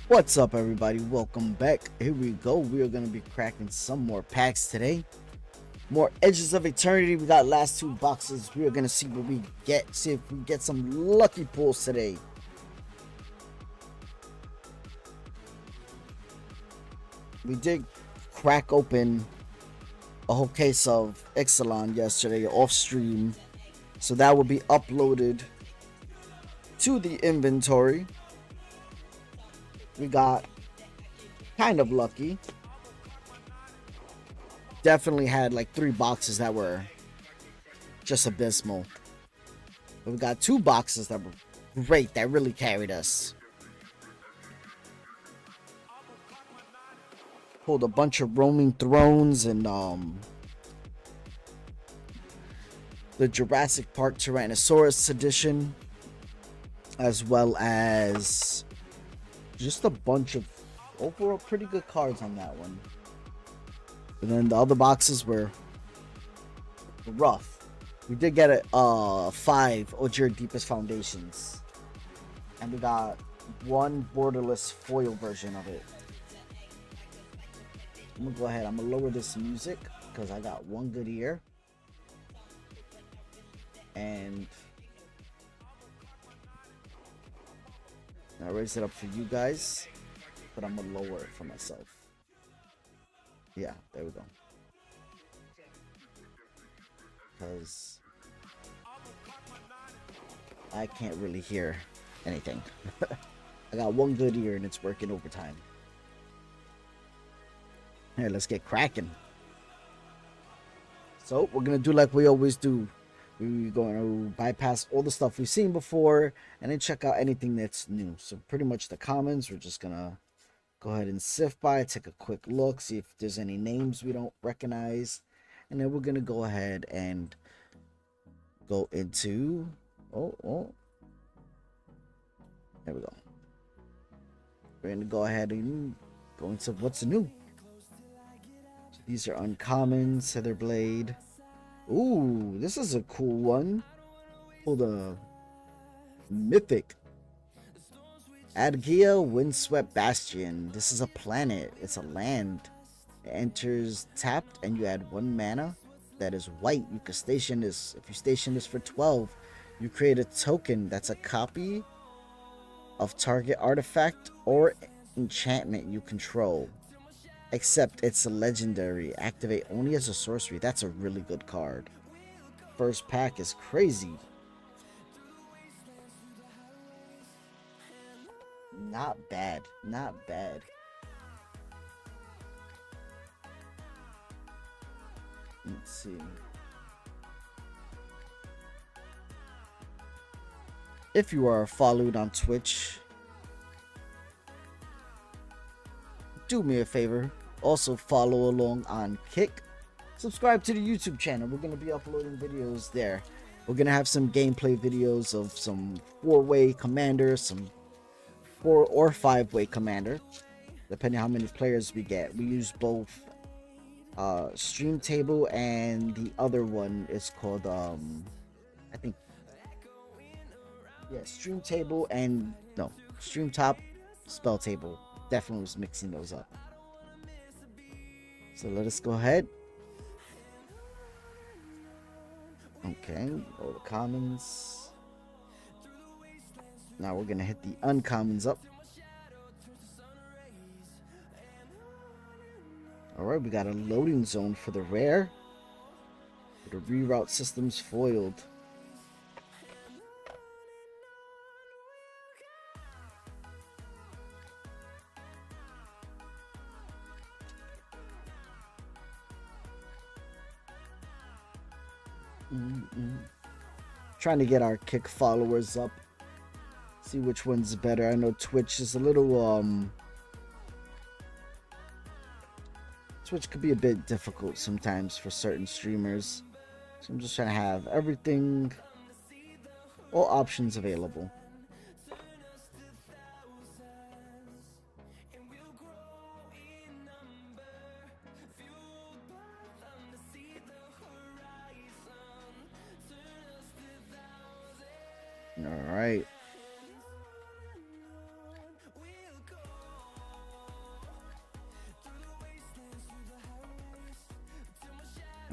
What's up, everybody? Welcome back. Here we go. We are going to be cracking some more packs today. More Edges of Eternity. We got last two boxes. We are going to see what we get. See if we get some lucky pulls today. We did crack open a whole case of Ixalan yesterday off stream. So that will be uploaded to the inventory. We got kind of lucky. Definitely had like 3 boxes that were just abysmal. But we got 2 boxes that were great, that really carried us. Pulled a bunch of Roaming Thrones and the Jurassic Park Tyrannosaurus edition, as well as just a bunch of overall pretty good cards on that one. And then the other boxes were rough. We did get a 5 Ojir Deepest Foundations, and we got 1 borderless foil version of it. I'm gonna go ahead, I'm gonna lower this music because I got one good ear, and I raise it up for you guys, but I'm gonna lower it for myself. Yeah, there we go. Because I can't really hear anything. I got one good ear and it's working overtime. Here, let's get cracking. So we're gonna do like we always do. We're going to bypass all the stuff we've seen before and then check out anything that's new. So pretty much the commons, we're just gonna go ahead and sift by, take a quick look, see if there's any names we don't recognize, and then we're gonna go ahead and go into there we go. We're gonna go ahead and go into what's new. So these are uncommons. Heatherblade. Ooh, this is a cool one. Pulled a mythic Adgia Windswept Bastion. This is a planet. It's a land. It enters tapped and you add 1 mana that is white. You can station this. If you station this for 12, you create a token that's a copy of target artifact or enchantment you control. Except it's a legendary. Activate only as a sorcery. That's a really good card. First pack is crazy. Not bad. Not bad. Let's see. If you are followed on Twitch, do me a favor. Also follow along on Kick. Subscribe to the YouTube channel. We're going to be uploading videos there. We're going to have some gameplay videos of some 4-way commander, some 4 or 5-way commander, depending on how many players we get. We use both Stream Table, and the other one is called I think, yeah, Stream Table and no, Stream Top, Spell Table. Definitely was mixing those up. So let us go ahead. Okay, all the commons. Now we're gonna hit the uncommons up. Alright, we got a loading zone for the rare. The reroute systems foiled. Trying to get our Kick followers up. See which one's better. I know Twitch is a little Twitch could be a bit difficult sometimes for certain streamers. So I'm just trying to have everything, all options available. right.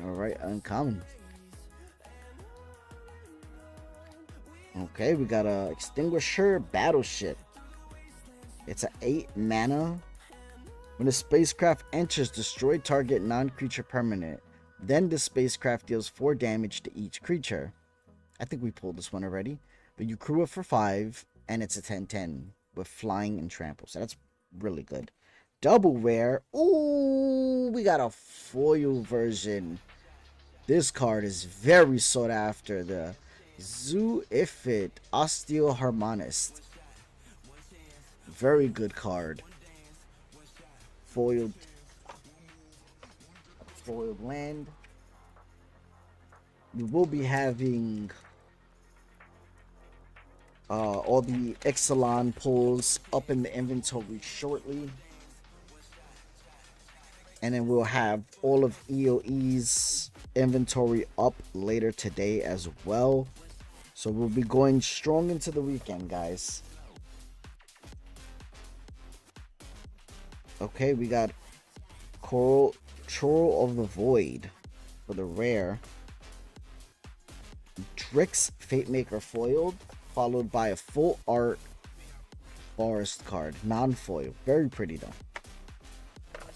All right, uncommon. Okay, we got a Extinguisher Battleship. It's a 8 mana. When a spacecraft enters, destroy target non-creature permanent. Then the spacecraft deals 4 damage to each creature. I think we pulled this one already. But you crew it for 5, and it's a 10/10 with flying and trample. So that's really good. Double rare. Ooh, we got a foil version. This card is very sought after. The Zoifid Osteoharmonist. Very good card. Foiled land. We will be having all the Ixalan pulls up in the inventory shortly. And then we'll have all of EOE's inventory up later today as well. So we'll be going strong into the weekend, guys. Okay, we got Chorrol of the Void for the rare. Drix Fatemaker foiled, followed by a full art forest card, non-foil. Very pretty though.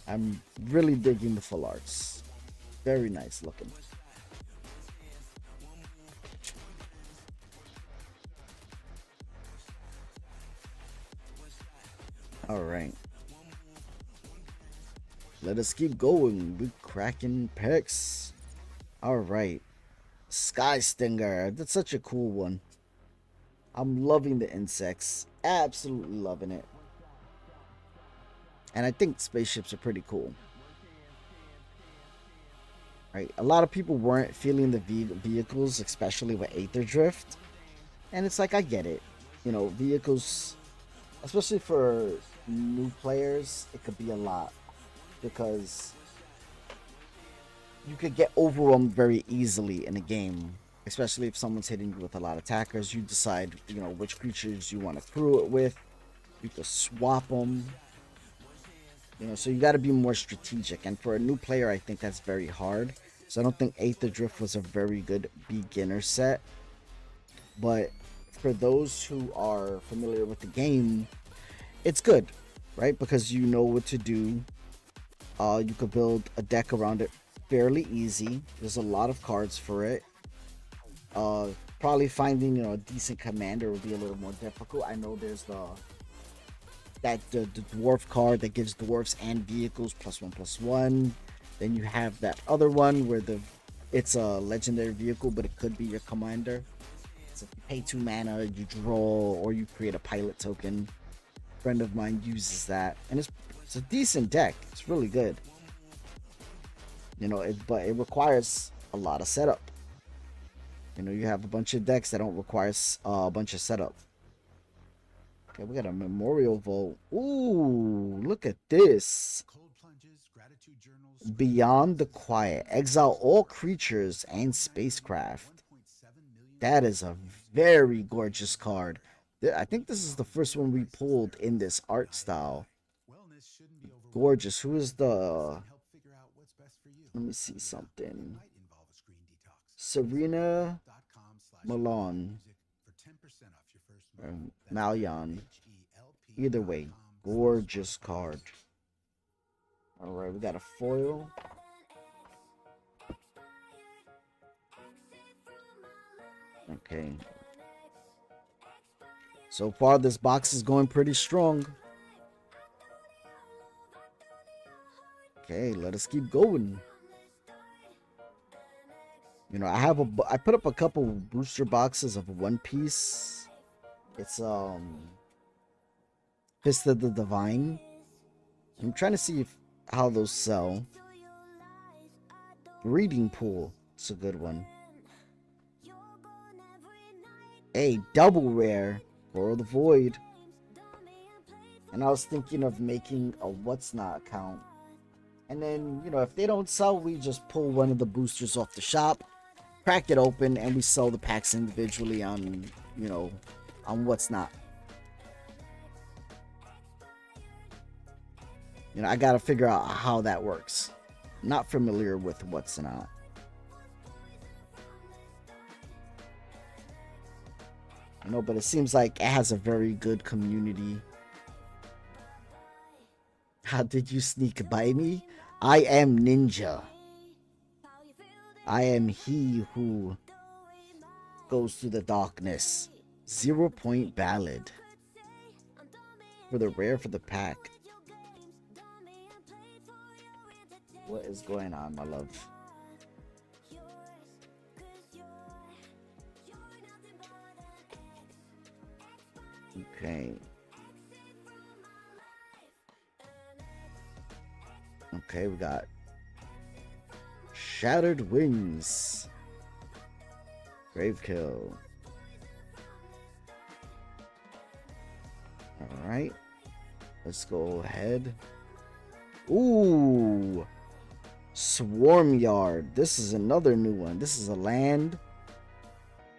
I'm really digging the full arts. Very nice looking. All right. Let us keep going with cracking picks. All right. Sky Stinger. That's such a cool one. I'm loving the insects. Absolutely loving it. And I think spaceships are pretty cool. Right? A lot of people weren't feeling the vehicles, especially with Aether Drift. And it's like, I get it. You know, vehicles, especially for new players, it could be a lot. Because you could get overwhelmed very easily in a game. Especially if someone's hitting you with a lot of attackers. You decide, you know, which creatures you want to crew it with. You could swap them. You know, so you got to be more strategic. And for a new player, I think that's very hard. So I don't think Aether Drift was a very good beginner set. But for those who are familiar with the game, it's good, right? Because you know what to do. You could build a deck around it fairly easy. There's a lot of cards for it. Probably finding, you know, a decent commander would be a little more difficult. I know there's the dwarf card that gives dwarfs and vehicles +1/+1. Then you have that other one where it's a legendary vehicle, but it could be your commander. So if you pay 2 mana, you draw, or you create a pilot token. A friend of mine uses that, and it's a decent deck. It's really good. You know, but it requires a lot of setup. You know, you have a bunch of decks that don't require a bunch of setup. Okay, we got a Memorial Vault. Ooh, look at this. Beyond the Quiet. Exile all creatures and spacecraft. That is a very gorgeous card. I think this is the first one we pulled in this art style. Gorgeous. Who is the... Let me see something. Serena Malone. Malion. Either way, gorgeous card. Alright, we got a foil. Okay. So far, this box is going pretty strong. Okay, let us keep going. You know, I put up a couple booster boxes of One Piece. It's Fist of the Divine. I'm trying to see how those sell. Reading Pool. It's a good one. A double rare for the Void. And I was thinking of making a What's Not account. And then, you know, if they don't sell, we just pull one of the boosters off the shop, crack it open, and we sell the packs individually on, you know, on what's not. You know, I gotta figure out how that works. Not familiar with what's not. I know, but it seems like it has a very good community. How did you sneak by me? I am Ninja. I am he who goes through the darkness. 0 point ballad. For the rare, for the pack. What is going on, my love? Okay. Okay, we got Shattered Wings. Gravekill. Alright. Let's go ahead. Ooh. Swarm Yard. This is another new one. This is a land.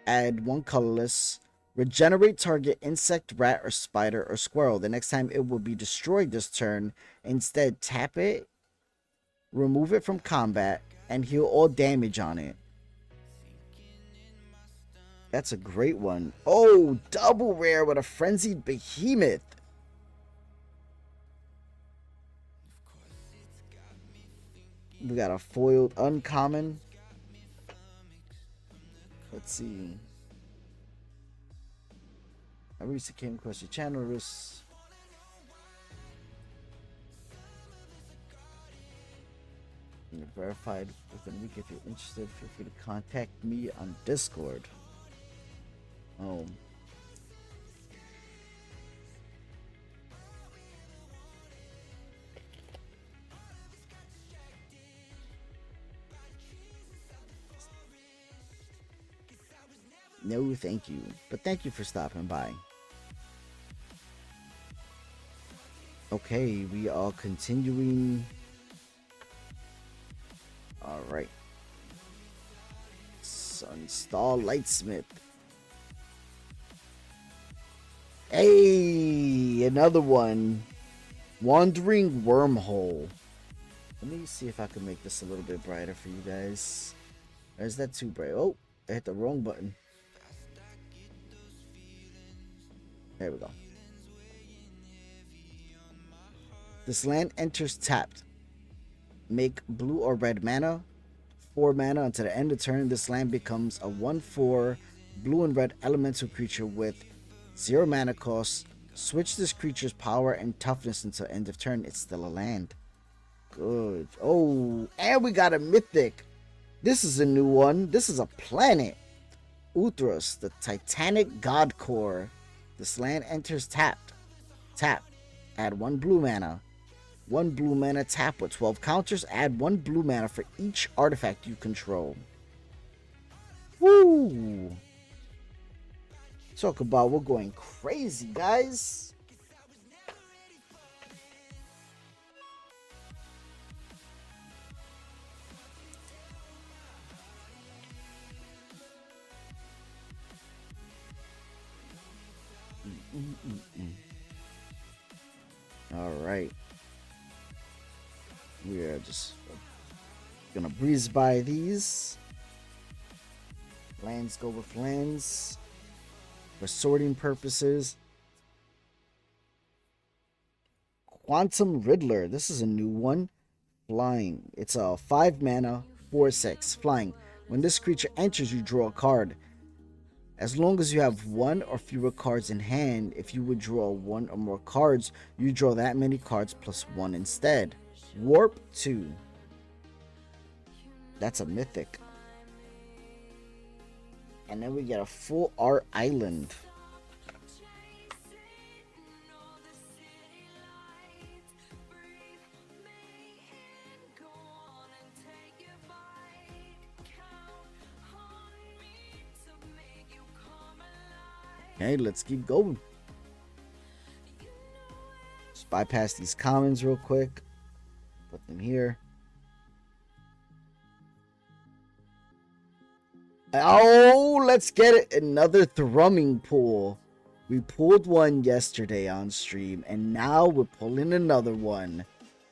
Add 1 colorless. Regenerate target insect, rat, or spider, or squirrel. The next time it will be destroyed this turn. Instead, tap it. Remove it from combat. And heal all damage on it. That's a great one. Oh, double rare with a frenzied behemoth. We got a foiled uncommon. Let's see. I recently came across your channel. You're verified within a week. If you're interested, feel free to contact me on Discord. Oh. No, thank you. But thank you for stopping by. Okay, we are continuing. Alright. Sunstar Lightsmith. Hey, another one. Wandering Wormhole. Let me see if I can make this a little bit brighter for you guys. Or is that too bright? Oh, I hit the wrong button. There we go. This land enters tapped. Make blue or red mana. 4 mana until the end of turn. This land becomes a 1/4 blue and red elemental creature with 0 mana cost. Switch this creature's power and toughness until end of turn. It's still a land. Good. Oh, and we got a mythic. This is a new one. This is a planet. Uthras, the Titanic God Core. This land enters tapped. Tap. Add 1 blue mana. 1 blue mana tap with 12 counters. Add 1 blue mana for each artifact you control. Woo! Talk about we're going crazy, guys. All right. We are just gonna breeze by these. Lands go with lands for sorting purposes. Quantum Riddler. This is a new one. Flying. It's a 5 mana, 4/6. Flying. When this creature enters, you draw a card. As long as you have 1 or fewer cards in hand, if you would draw 1 or more cards, you draw that many cards plus 1 instead. Warp 2. That's a mythic. And then we get a full art island. Okay, let's keep going. Just bypass these commons real quick. Put them here. Oh, let's get it. Another thrumming pool. We pulled one yesterday on stream, and now we're pulling another one.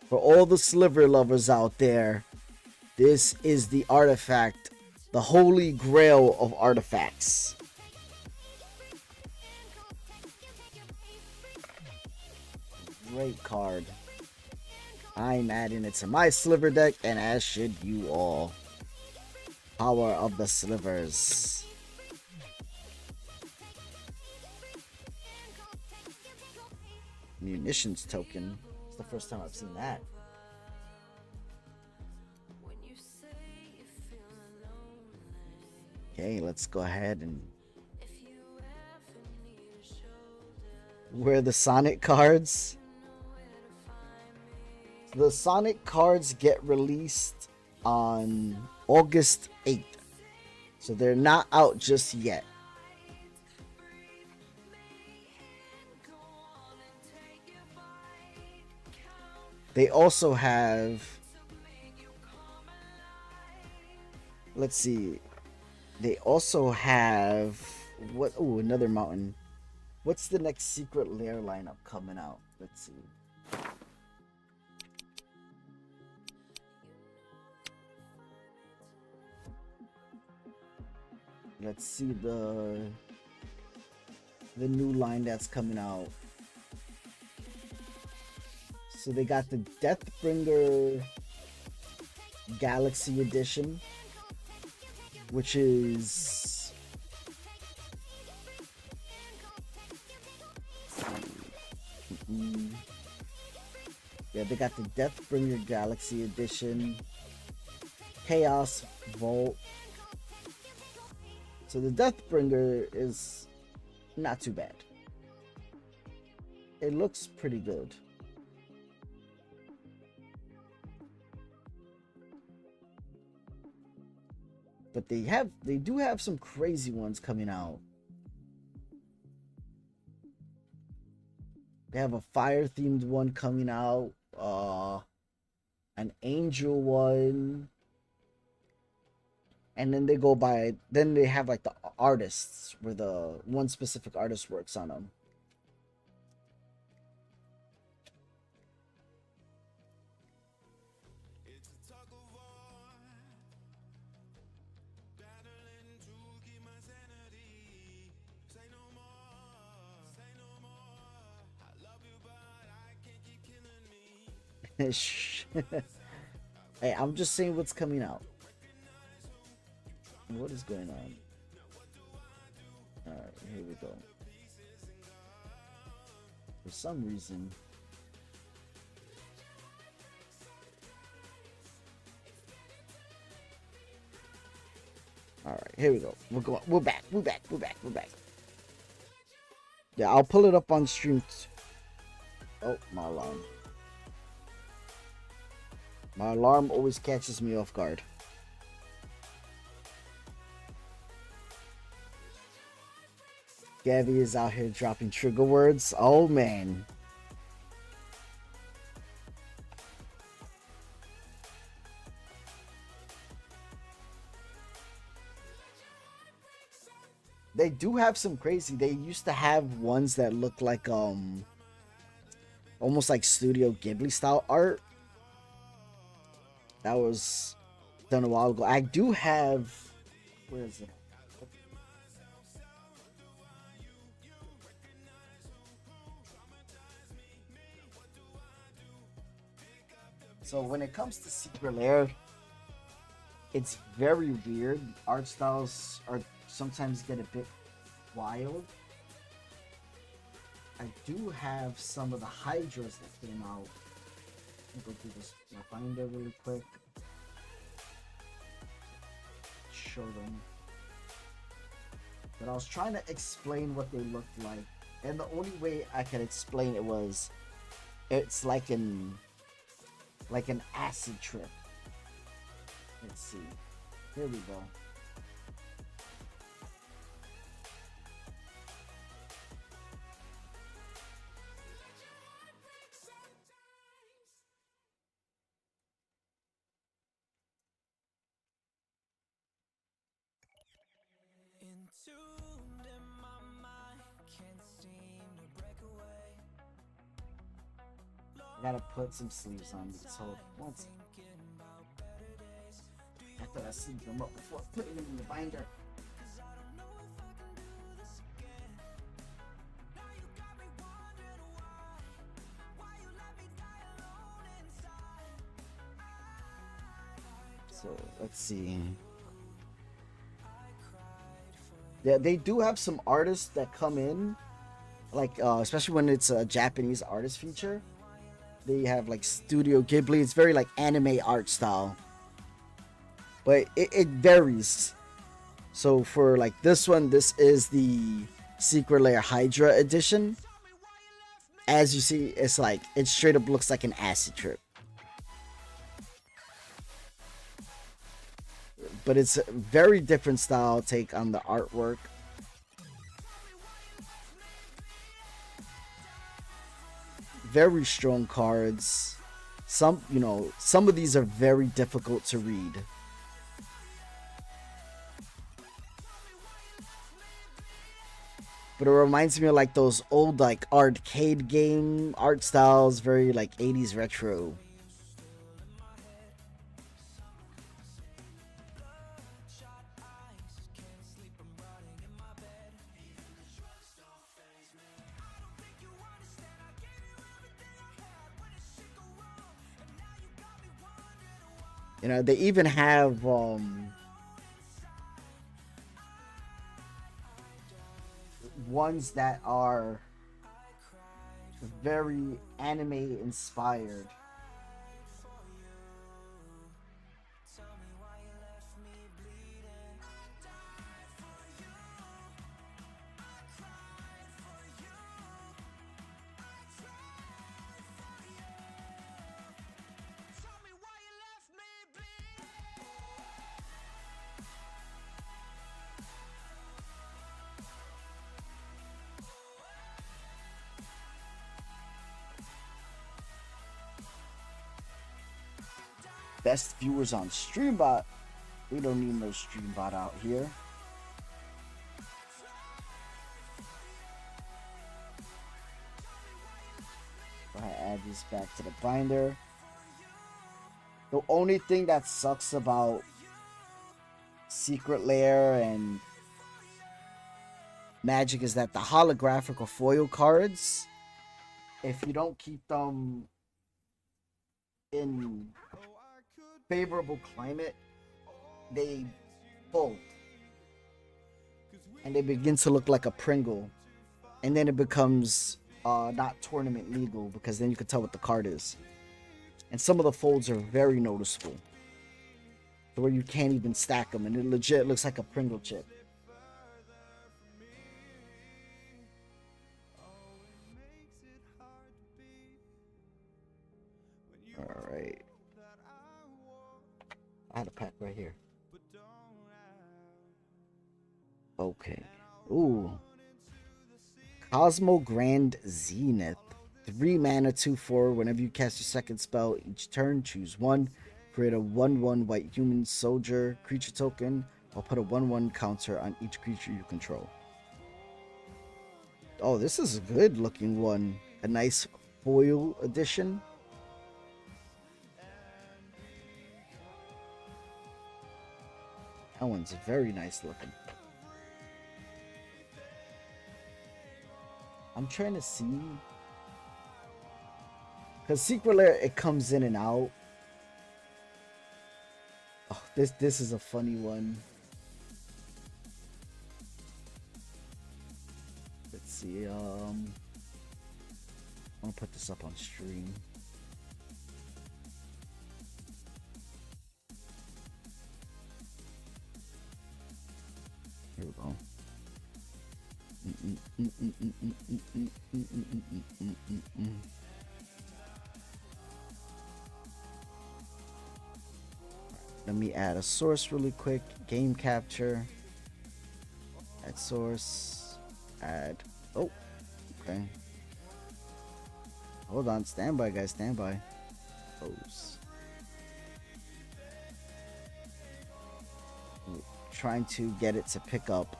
For all the sliver lovers out there, this is the artifact, the holy grail of artifacts. Great card. I'm adding it to my sliver deck, and as should you all. Power of the slivers. Munitions token. It's the first time I've seen that. Okay, let's go ahead and wear the Sonic cards. The Sonic cards get released on August 8th. So they're not out just yet. They also have, let's see, they also have, what, oh, another mountain. What's the next secret lair lineup coming out? Let's see. Let's see the new line that's coming out. So they got the Deathbringer Galaxy Edition, which is yeah, they got the Deathbringer Galaxy Edition, Chaos Vault. So the Deathbringer is not too bad. It looks pretty good. But they do have some crazy ones coming out. They have a fire themed one coming out, an angel one, and then they have like the artists where the one specific artist works on them. Hey, I'm just saying what's coming out. What is going on? Alright, here we go. For some reason. Alright, here we go. We're back. Yeah, I'll pull it up on stream. Oh, my alarm. My alarm always catches me off guard. Gabby is out here dropping trigger words. Oh, man. They do have some crazy. They used to have ones that look like almost like Studio Ghibli style art. That was done a while ago. I do have, where is it? So when it comes to Secret Lair, it's very weird. Art styles are sometimes get a bit wild. I do have some of the Hydras that came out. Let me go through this my finder really quick. Show them. But I was trying to explain what they looked like, and the only way I could explain it was, it's like an acid trip. Let's see. Here we go. I gotta put some sleeves on these. Hold once. I thought I sleeved them up before putting them in the binder. So let's see. Yeah, they do have some artists that come in, like especially when it's a Japanese artist feature. They have like Studio Ghibli. It's very like anime art style, but it varies. So for like this one, this is the Secret Lair Hydra edition. As you see, it's like it straight up looks like an acid trip. But it's a very different style take on the artwork. Very strong cards. Some of these are very difficult to read. But it reminds me of like those old like arcade game art styles, very like 80s retro. They even have ones that are very anime inspired. Best viewers on Streambot. We don't need no Streambot out here. Go ahead, add these back to the binder. The only thing that sucks about Secret Lair and Magic is that the holographic or foil cards, if you don't keep them in favorable climate, they fold and they begin to look like a Pringle, and then it becomes not tournament legal because then you can tell what the card is, and some of the folds are very noticeable to where you can't even stack them, and it legit looks like a Pringle chip. All right, I had a pack right here. Okay. Ooh. Cosmo Grand Zenith. 3 mana, 2/4. Whenever you cast your second spell each turn, choose one. Create a 1/1 white human soldier creature token, or put a 1/1 counter on each creature you control. Oh, this is a good looking one. A nice foil edition. That one's very nice looking. I'm trying to see, because Secret Lair, it comes in and out. Oh, this is a funny one. Let's see. I'm gonna put this up on stream. Here we go. Let me add a source really quick. Game capture. Add source. Add. Oh, okay. Hold on. Stand by, guys. Stand by. Close. Trying to get it to pick up.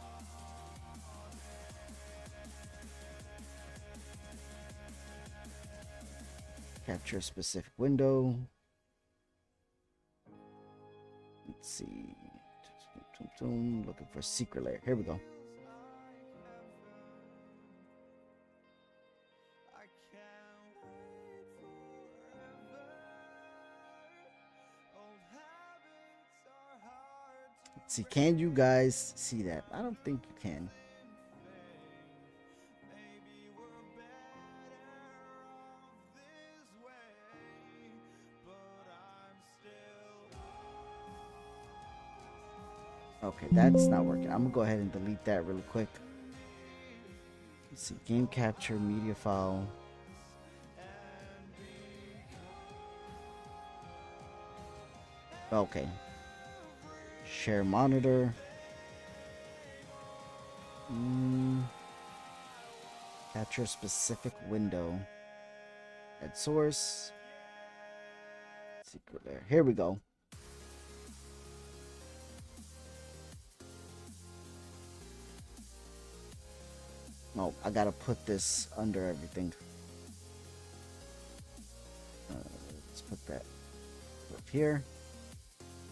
Capture a specific window. Let's see. Looking for a secret layer. Here we go. Let's see, can you guys see that? I don't think you can. Okay, that's not working. I'm gonna go ahead and delete that really quick. Let's see, game capture, media file. Okay. Share monitor. Capture a specific window. Add source. Secret layer. Here we go. No, I gotta put this under everything. Let's put that up here.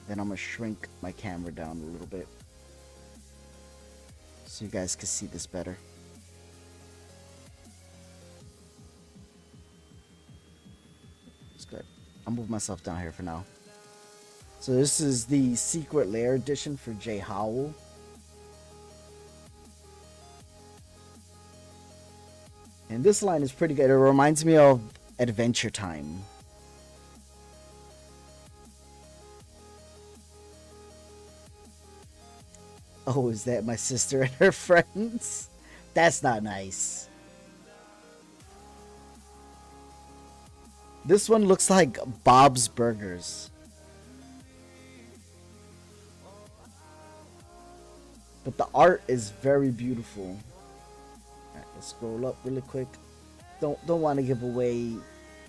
Then I'm gonna shrink my camera down a little bit so you guys can see this better. It's good. I'll move myself down here for now. So this is the secret layer edition for Jay Howell. And this line is pretty good. It reminds me of Adventure Time. Oh, is that my sister and her friends? That's not nice. This one looks like Bob's Burgers. But the art is very beautiful. Alright, let's scroll up really quick. Don't want to give away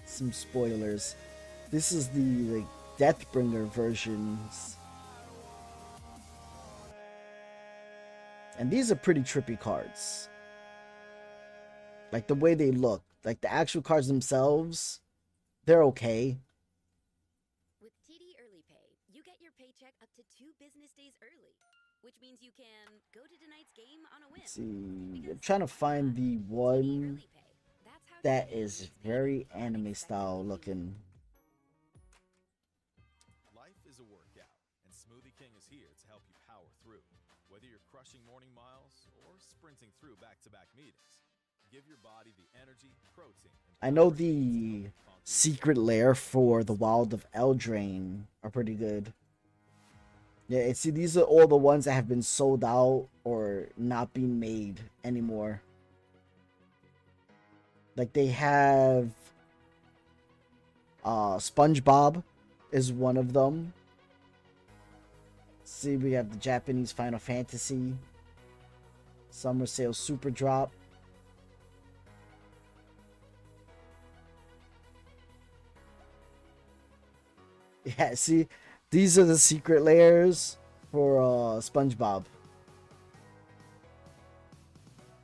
some spoilers. This is the Deathbringer versions. And these are pretty trippy cards. Like the way they look. Like the actual cards themselves, they're okay. With TD Early Pay, you get your paycheck up to 2 business days early, which means you can go to tonight's game on a win. Let's see, I'm trying to find the one that is very anime style looking. Life is a workout, and Smoothie King is here to help you power through. Whether you're crushing morning miles or sprinting through back-to-back meetings, give your body the energy, protein, and I know the secret lair for the Wild of Eldraine are pretty good. Yeah, and see, these are all the ones that have been sold out or not being made anymore. Like they have SpongeBob is one of them. See, we have the Japanese Final Fantasy Summer Sale Super Drop. Yeah, see, these are the secret layers for SpongeBob.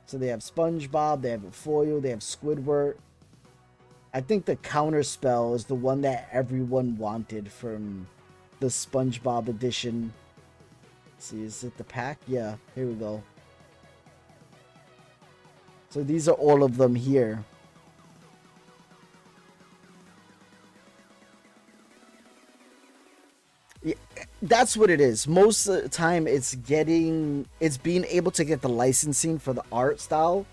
So they have SpongeBob, they have a foil, they have Squidward. I think the counter spell is the one that everyone wanted from the SpongeBob edition. Let's see, is it the pack? Yeah, here we go. So these are all of them here. Yeah, that's what it is. Most of the time it's being able to get the licensing for the art style.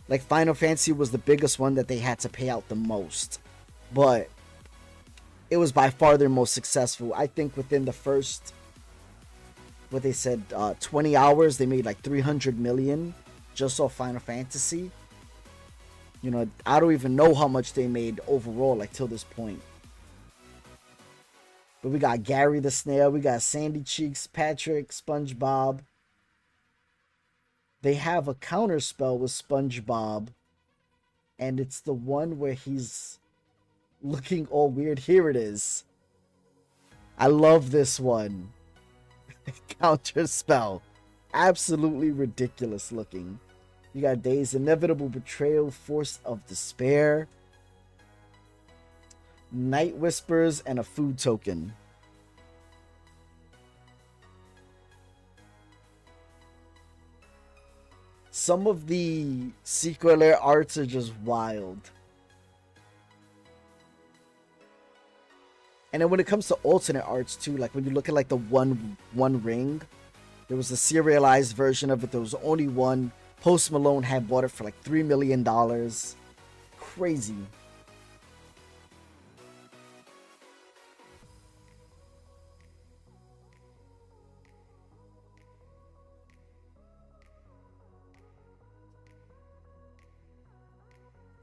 Like Final Fantasy was the biggest one that they had to pay out the most. But it was by far their most successful. I think within the first, what they said, 20 hours, they made like 300 million just off Final Fantasy. You know, I don't even know how much they made overall, like till this point. But we got Gary the Snail, we got Sandy Cheeks, Patrick, SpongeBob. They have a counter spell with SpongeBob, and it's the one where he's looking all weird. Here it is. I love this one. Counter spell. Absolutely ridiculous looking. You got Days Inevitable Betrayal, Force of Despair. Night Whispers, and a food token. Some of the secret lair arts are just wild. And then when it comes to alternate arts too, like when you look at like the one ring, there was a serialized version of it. There was only one. Post Malone had bought it for like $3 million. Crazy.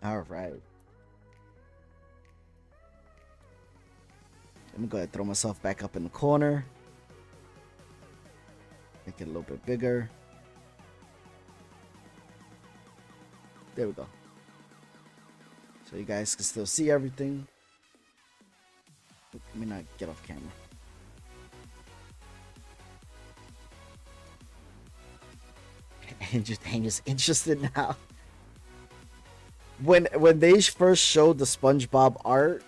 All right. Let me go ahead and throw myself back up in the corner. Make it a little bit bigger. There we go. So you guys can still see everything. Let me not get off camera. And just interested now. When they first showed the SpongeBob art,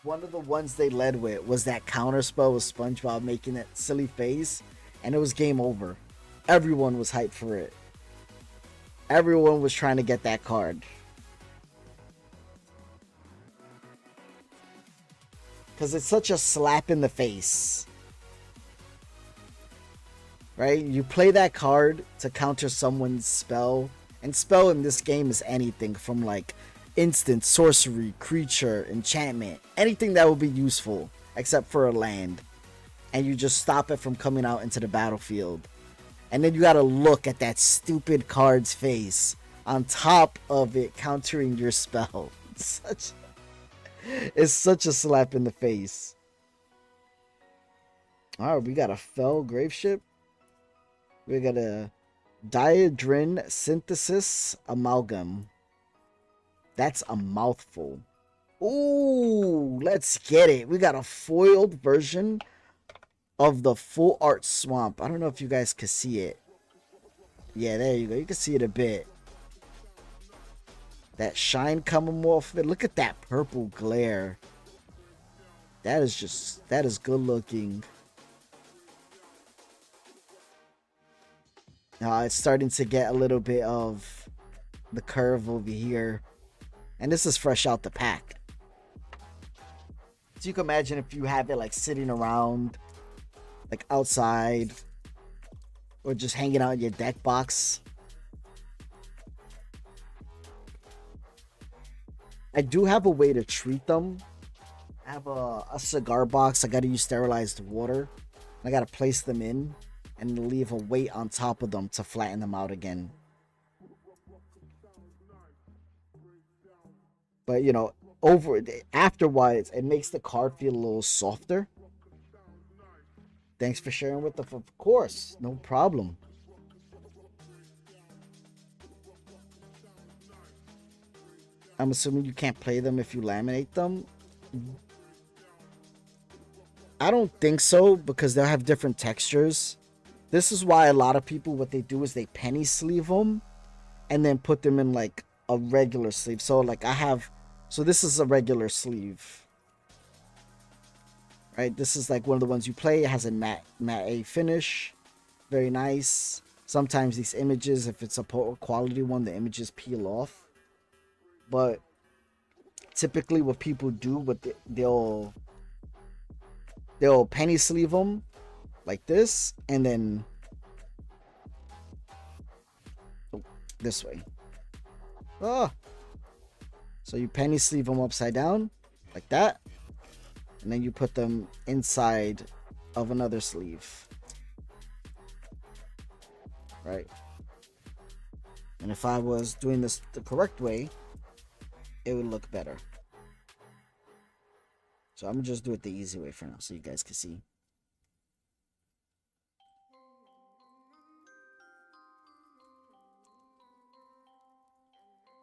one of the ones they led with was that counter spell with SpongeBob making that silly face, and it was game over. Everyone was hyped for it. Everyone was trying to get that card. Because it's such a slap in the face. Right? You play that card to counter someone's spell. And spell in this game is anything from like instant, sorcery, creature, enchantment. Anything that will be useful except for a land. And you just stop it from coming out into the battlefield. And then you gotta look at that stupid card's face on top of it countering your spell. It's such a slap in the face. Alright, we got a Fell Graveship. We got a Diadrin Synthesis Amalgam. That's a mouthful. Ooh, let's get it. We got a foiled version of the Full Art Swamp. I don't know if you guys can see it. Yeah, there you go. You can see it a bit. That shine coming off of it. Look at that purple glare. That is good looking. Now it's starting to get a little bit of the curve over here. And this is fresh out the pack. So you can imagine if you have it like sitting around, like outside, or just hanging out in your deck box. I do have a way to treat them. I have a cigar box. I got to use sterilized water. I got to place them in and leave a weight on top of them to flatten them out again. But, you know, afterwards, it makes the card feel a little softer. Thanks for sharing with us. Of course, no problem. I'm assuming you can't play them if you laminate them. I don't think so, because they'll have different textures. This is why a lot of people, what they do is they penny sleeve them and then put them in like a regular sleeve. So like so this is a regular sleeve. Right? This is like one of the ones you play. It has a matte A finish. Very nice. Sometimes these images, if it's a poor quality one, the images peel off. But typically what people do, they'll penny sleeve them like this, and then this way. Oh, so you penny sleeve them upside down like that, and then you put them inside of another sleeve, right? And if I was doing this the correct way, it would look better. So I'm gonna just do it the easy way for now so you guys can see.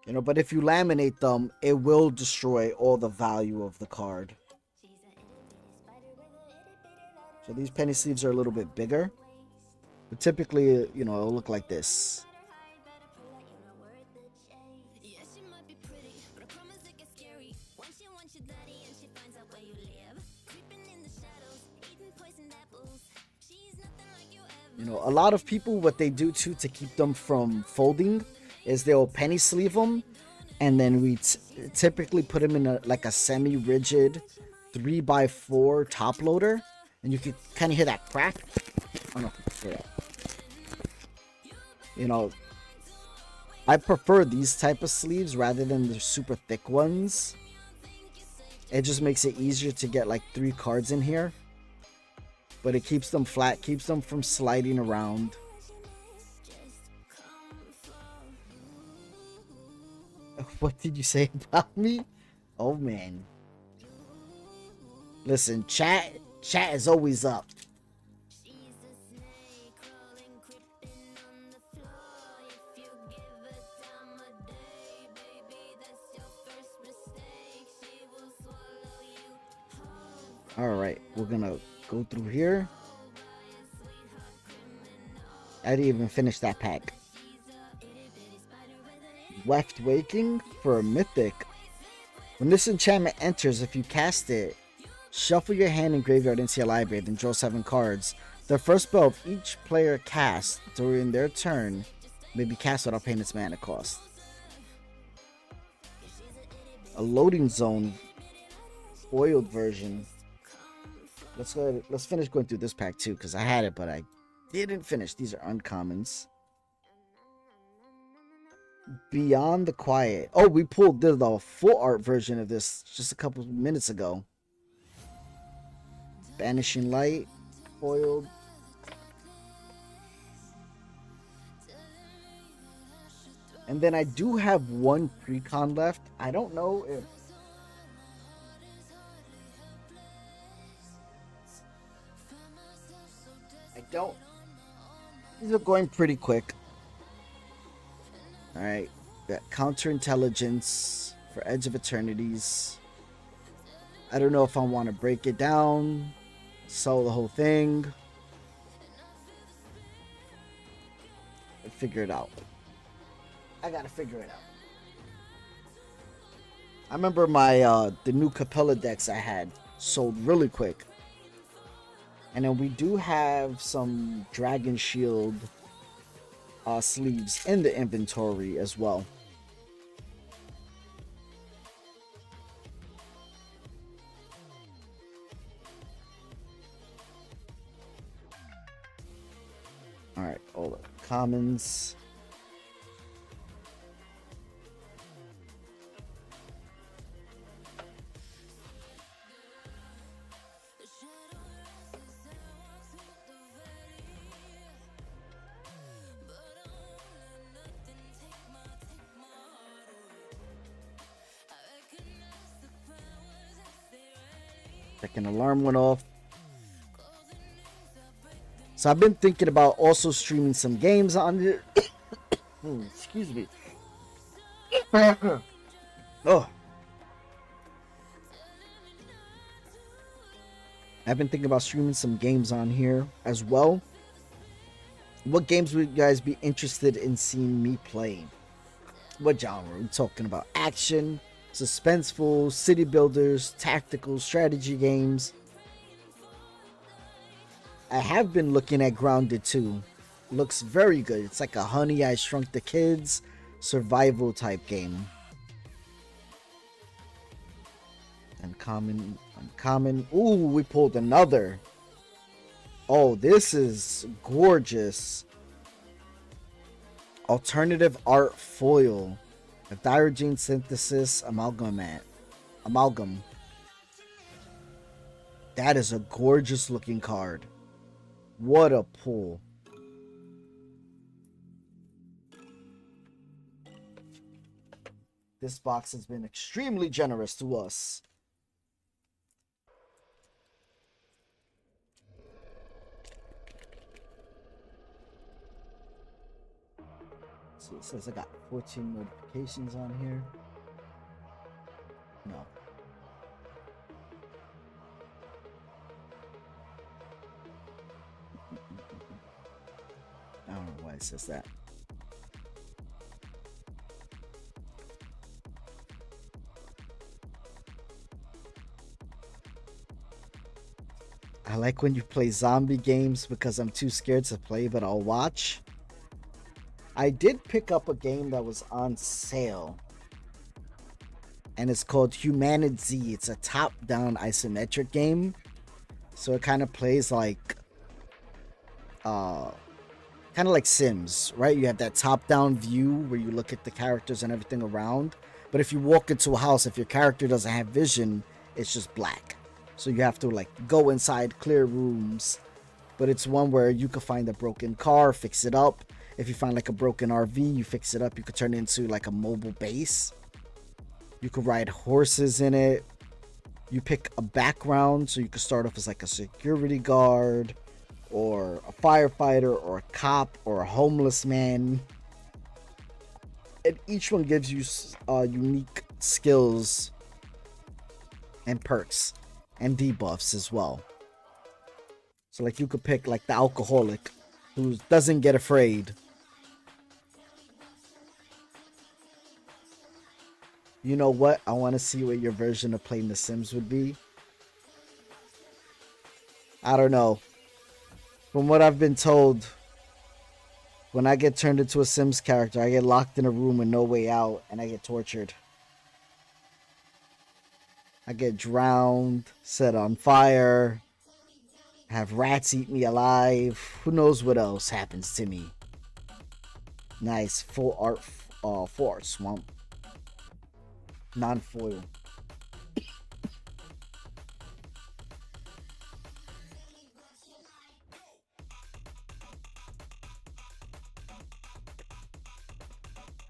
You know, but if you laminate them, it will destroy all the value of the card. So these penny sleeves are a little bit bigger. But typically, you know, it'll look like this. You know, a lot of people, what they do too to keep them from folding is they'll penny sleeve them, and then we typically put them in a like a semi-rigid 3x4 top loader, and you can kind of hear that crack. I don't know if you can hear that. You know, I prefer these type of sleeves rather than the super thick ones. It just makes it easier to get like 3 cards in here. But it keeps them flat, keeps them from sliding around. What did you say about me? Oh man. Listen, chat is always up. Alright, we're gonna go through here. I didn't even finish that pack. Left Waking for a mythic. When this enchantment enters, if you cast it, shuffle your hand and graveyard into your library, then draw 7 cards. The first spell of each player casts during their turn may be cast without paying its mana cost. A loading zone foiled version. Let's go ahead, let's finish going through this pack too, because I had it, but I didn't finish. These are uncommons. Beyond the Quiet. Oh, we pulled the full art version of this just a couple minutes ago. Banishing Light, foiled. And then I do have one precon left. I don't know if these are going pretty quick. Alright, got Counterintelligence for Edge of Eternities. I don't know if I want to break it down, sell the whole thing. Figure it out. I gotta figure it out. I remember my the new Capella decks I had sold really quick. And then we do have some Dragon Shield sleeves in the inventory as well. Alright, all the commons. Second alarm went off. So I've been thinking about also streaming some games on it. Excuse me. Oh. I've been thinking about streaming some games on here as well. What games would you guys be interested in seeing me play? What genre are we talking about? Action, suspenseful, city builders, tactical, strategy games. I have been looking at Grounded 2. Looks very good. It's like a Honey, I Shrunk the Kids survival type game. Uncommon. Ooh, we pulled another. Oh, this is gorgeous. Alternative art foil. A Diogen synthesis amalgam. That is a gorgeous looking card. What a pull. This box has been extremely generous to us. So it says I got 14 notifications on here. No. I don't know why it says that. I like when you play zombie games because I'm too scared to play, but I'll watch. I did pick up a game that was on sale, and it's called Humanity. It's a top-down isometric game, so it kind of plays like, kind of like Sims, right? You have that top-down view where you look at the characters and everything around. But if you walk into a house, if your character doesn't have vision, it's just black. So you have to like go inside, clear rooms. But it's one where you could find a broken car, fix it up. If you find like a broken RV, you fix it up. You could turn it into like a mobile base. You could ride horses in it. You pick a background, so you could start off as like a security guard, or a firefighter, or a cop, or a homeless man. And each one gives you unique skills and perks and debuffs as well. So like you could pick like the alcoholic who doesn't get afraid. You know what? I want to see what your version of playing The Sims would be. I don't know. From what I've been told, when I get turned into a Sims character, I get locked in a room with no way out and I get tortured. I get drowned, set on fire, have rats eat me alive. Who knows what else happens to me. Nice, full art swamp. Non-foil.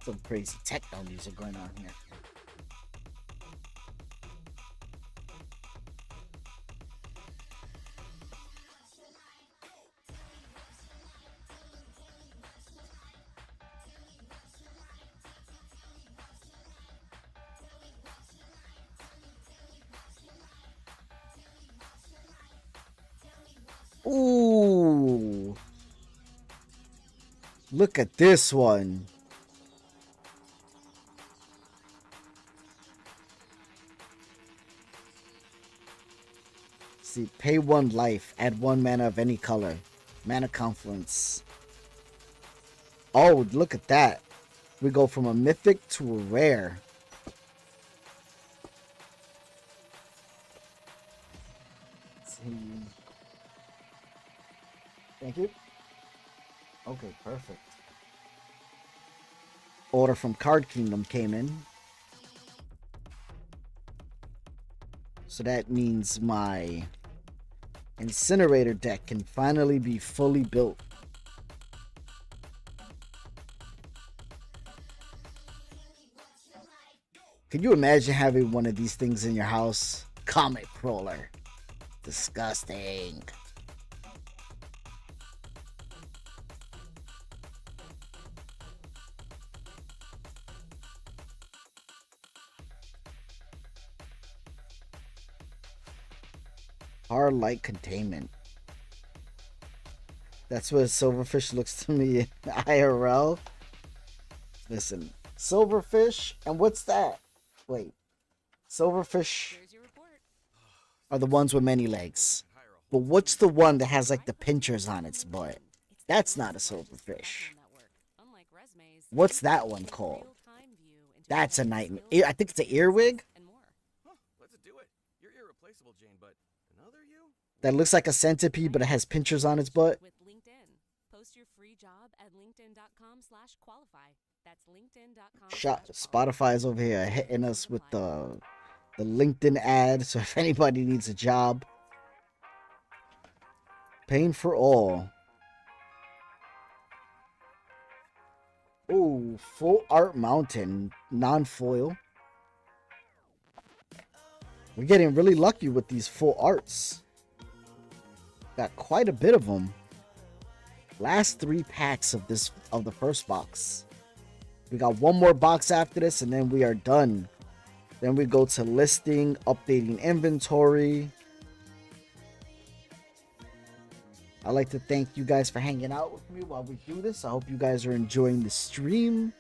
Some crazy techno music going on here. Ooh. Look at this one. See, pay 1 life, add 1 mana of any color. Mana confluence. Oh, look at that. We go from a mythic to a rare. Let's see. Thank you. Okay, perfect. Order from Card Kingdom came in. So that means my incinerator deck can finally be fully built. Can you imagine having one of these things in your house? Comet crawler. Disgusting. Hard light containment. That's what silverfish looks to me in IRL. Listen, silverfish, and what's that? Wait, silverfish are the ones with many legs. But what's the one that has like the pinchers on its butt? That's not a silverfish. What's that one called? That's a nightmare. I think it's an earwig. That looks like a centipede, but it has pinchers on its butt. With LinkedIn. Post your free job at linkedin.com/qualify. That's linkedin.com. Spotify's over here hitting us with the LinkedIn ad. So if anybody needs a job, paying for all. Ooh, full art mountain, non-foil. We're getting really lucky with these full arts. Got quite a bit of them. Last 3 packs of the first box. We got 1 more box after this, and then we are done. Then we go to listing, updating inventory. I'd like to thank you guys for hanging out with me while we do this. I hope you guys are enjoying the stream.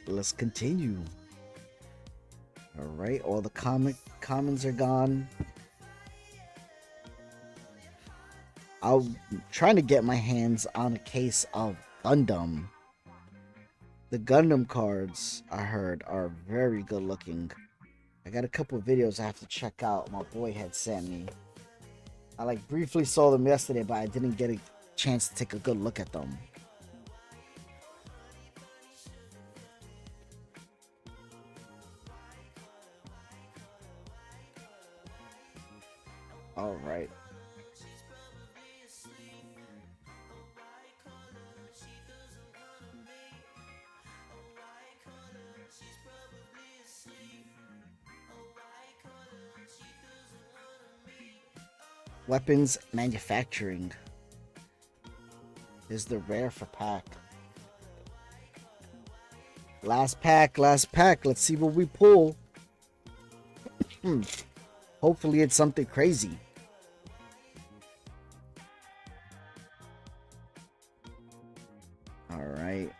Let's continue. All right, all the commons are gone. I'm trying to get my hands on a case of Gundam. The Gundam cards, I heard, are very good looking. I got a couple of videos I have to check out. My boy had sent me. I like briefly saw them yesterday, but I didn't get a chance to take a good look at them. All right. Weapons manufacturing is the rare for pack. Last pack, last pack. Let's see what we pull. Hopefully it's something crazy. All right.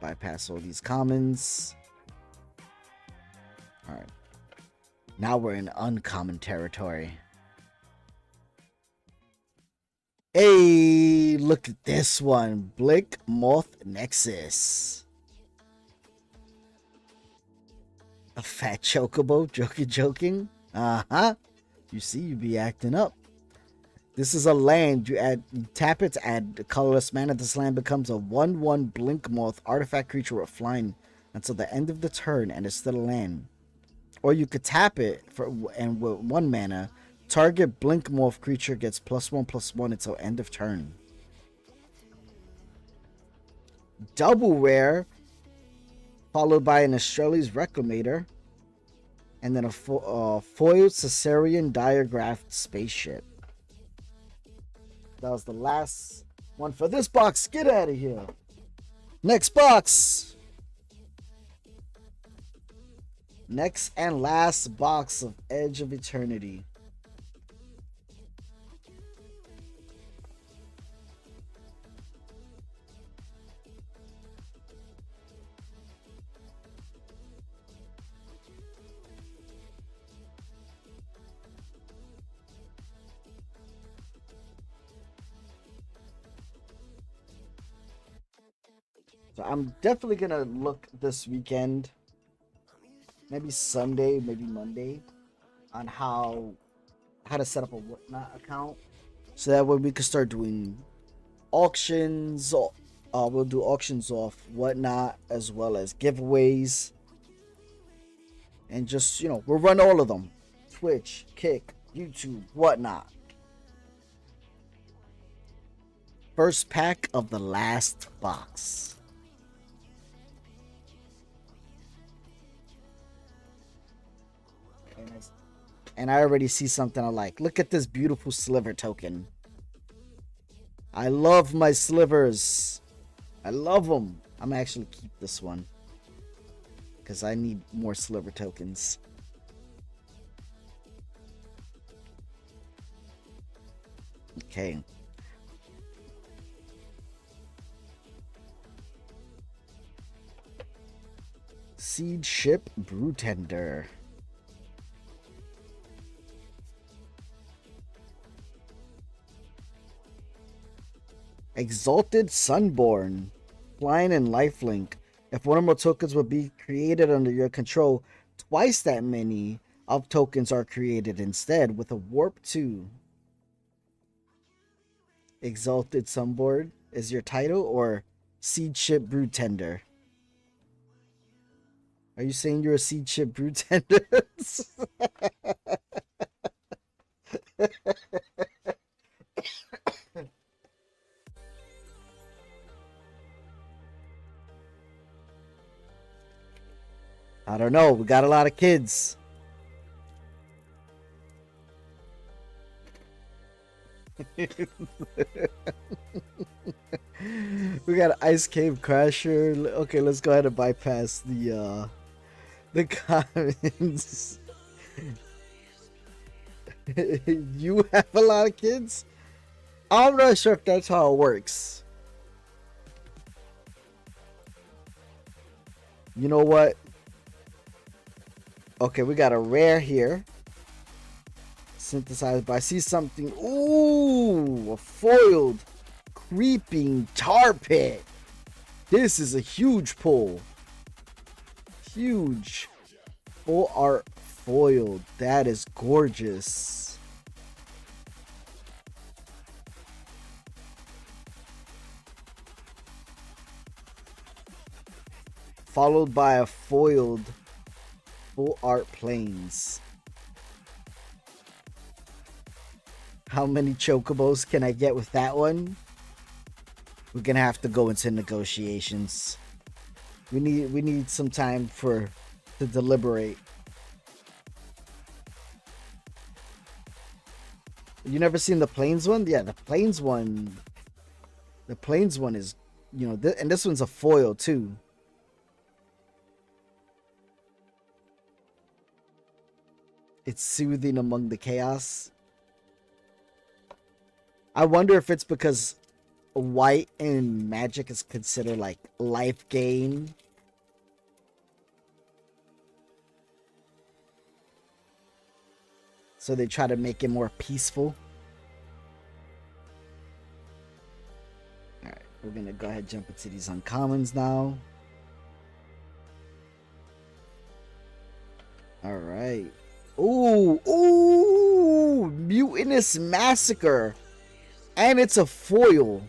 Bypass all these commons. All right. Now we're in uncommon territory. Hey, look at this one. Blink Moth Nexus. A fat chocobo? Joking? Uh-huh. You see, you be acting up. This is a land. You tap it to add colorless mana. This land becomes a 1/1 Blink Moth artifact creature with flying until the end of the turn and is still a land. Or you could tap it and with 1 mana, target Blink Morph creature gets +1/+1 until end of turn. Double rare, followed by an Australia's Reclamator, and then a foiled Caesarean Diagraphed Spaceship. That was the last one for this box. Get out of here. Next box. Next and last box of Edge of Eternity. So I'm definitely gonna look this weekend, maybe Sunday, maybe Monday, on how to set up a Whatnot account, so that way we can start doing auctions. We'll do auctions off Whatnot as well as giveaways, and just we'll run all of them: Twitch, Kick, YouTube, Whatnot. First pack of the last box. And I already see something I like. Look at this beautiful sliver token. I love my slivers. I love them. I'm gonna actually keep this one because I need more sliver tokens. Okay. Seed Ship Brewtender. Exalted Sunborn. Flying and lifelink. If one or more tokens will be created under your control, twice that many of tokens are created instead with a warp 2. Exalted Sunborn is your title, or Seed Ship Brewtender? Are you saying you're a Seed Ship Brewtender? I don't know. We got a lot of kids. We got Ice Cave Crasher. Okay, let's go ahead and bypass the comments. You have a lot of kids? I'm not sure if that's how it works. You know what? Okay, we got a rare here. synthesized, but I see something. Ooh, a foiled creeping tar pit. This is a huge pull. Huge. Full art foiled. That is gorgeous. Followed by a foiled full art planes. How many chocobos can I get with that one? We're gonna have to go into negotiations. We need some time to deliberate. You never seen the planes one? Yeah, the planes one. The planes one is, you know, and this one's a foil too. It's soothing among the chaos. I wonder if it's because white in Magic is considered like life gain. So they try to make it more peaceful. Alright, we're gonna go ahead and jump into these uncommons now. Alright. Ooh, Mutinous Massacre. And it's a foil.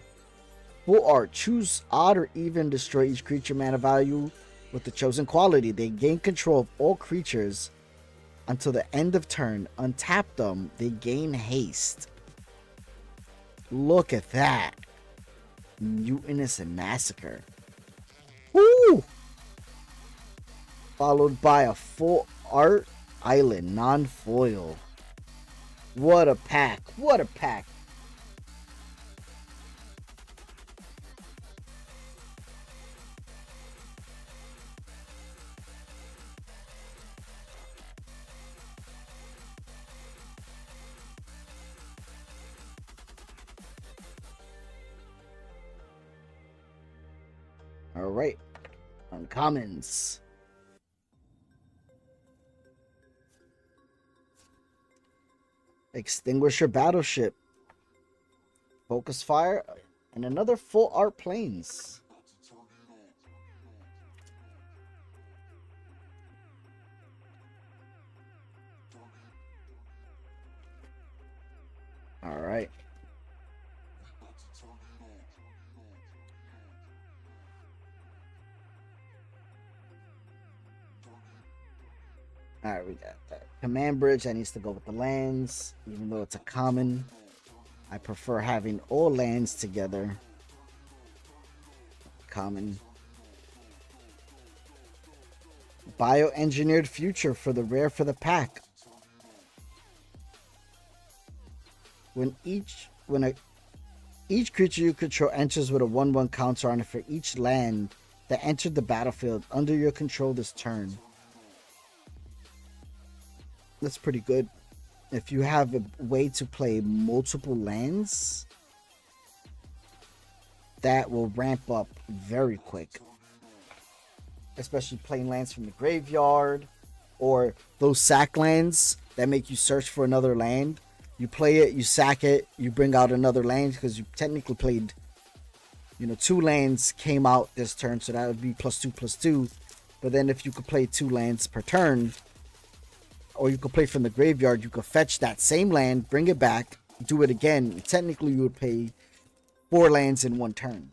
Full art. Choose odd or even. Destroy each creature mana value with the chosen quality. They gain control of all creatures until the end of turn. Untap them. They gain haste. Look at that. Mutinous Massacre. Woo! Followed by a full art island non-foil. What a pack. What a pack. Alright. Uncommons. Extinguish your battleship. Focus fire. And another full art planes. Alright. Alright, we got that. Command bridge, that needs to go with the lands. Even though it's a common, I prefer having all lands together. Common. Bioengineered future for the rare for the pack. When each creature you control enters with a 1/1 counter on it for each land that entered the battlefield under your control this turn. That's pretty good. If you have a way to play multiple lands, that will ramp up very quick. Especially playing lands from the graveyard or those sack lands that make you search for another land. You play it, you sack it, you bring out another land because you technically played, you know, 2 lands came out this turn, so that would be +2/+2. But then if you could play 2 lands per turn, or you could play from the graveyard, you could fetch that same land, bring it back, do it again. Technically, you would play 4 lands in 1 turn.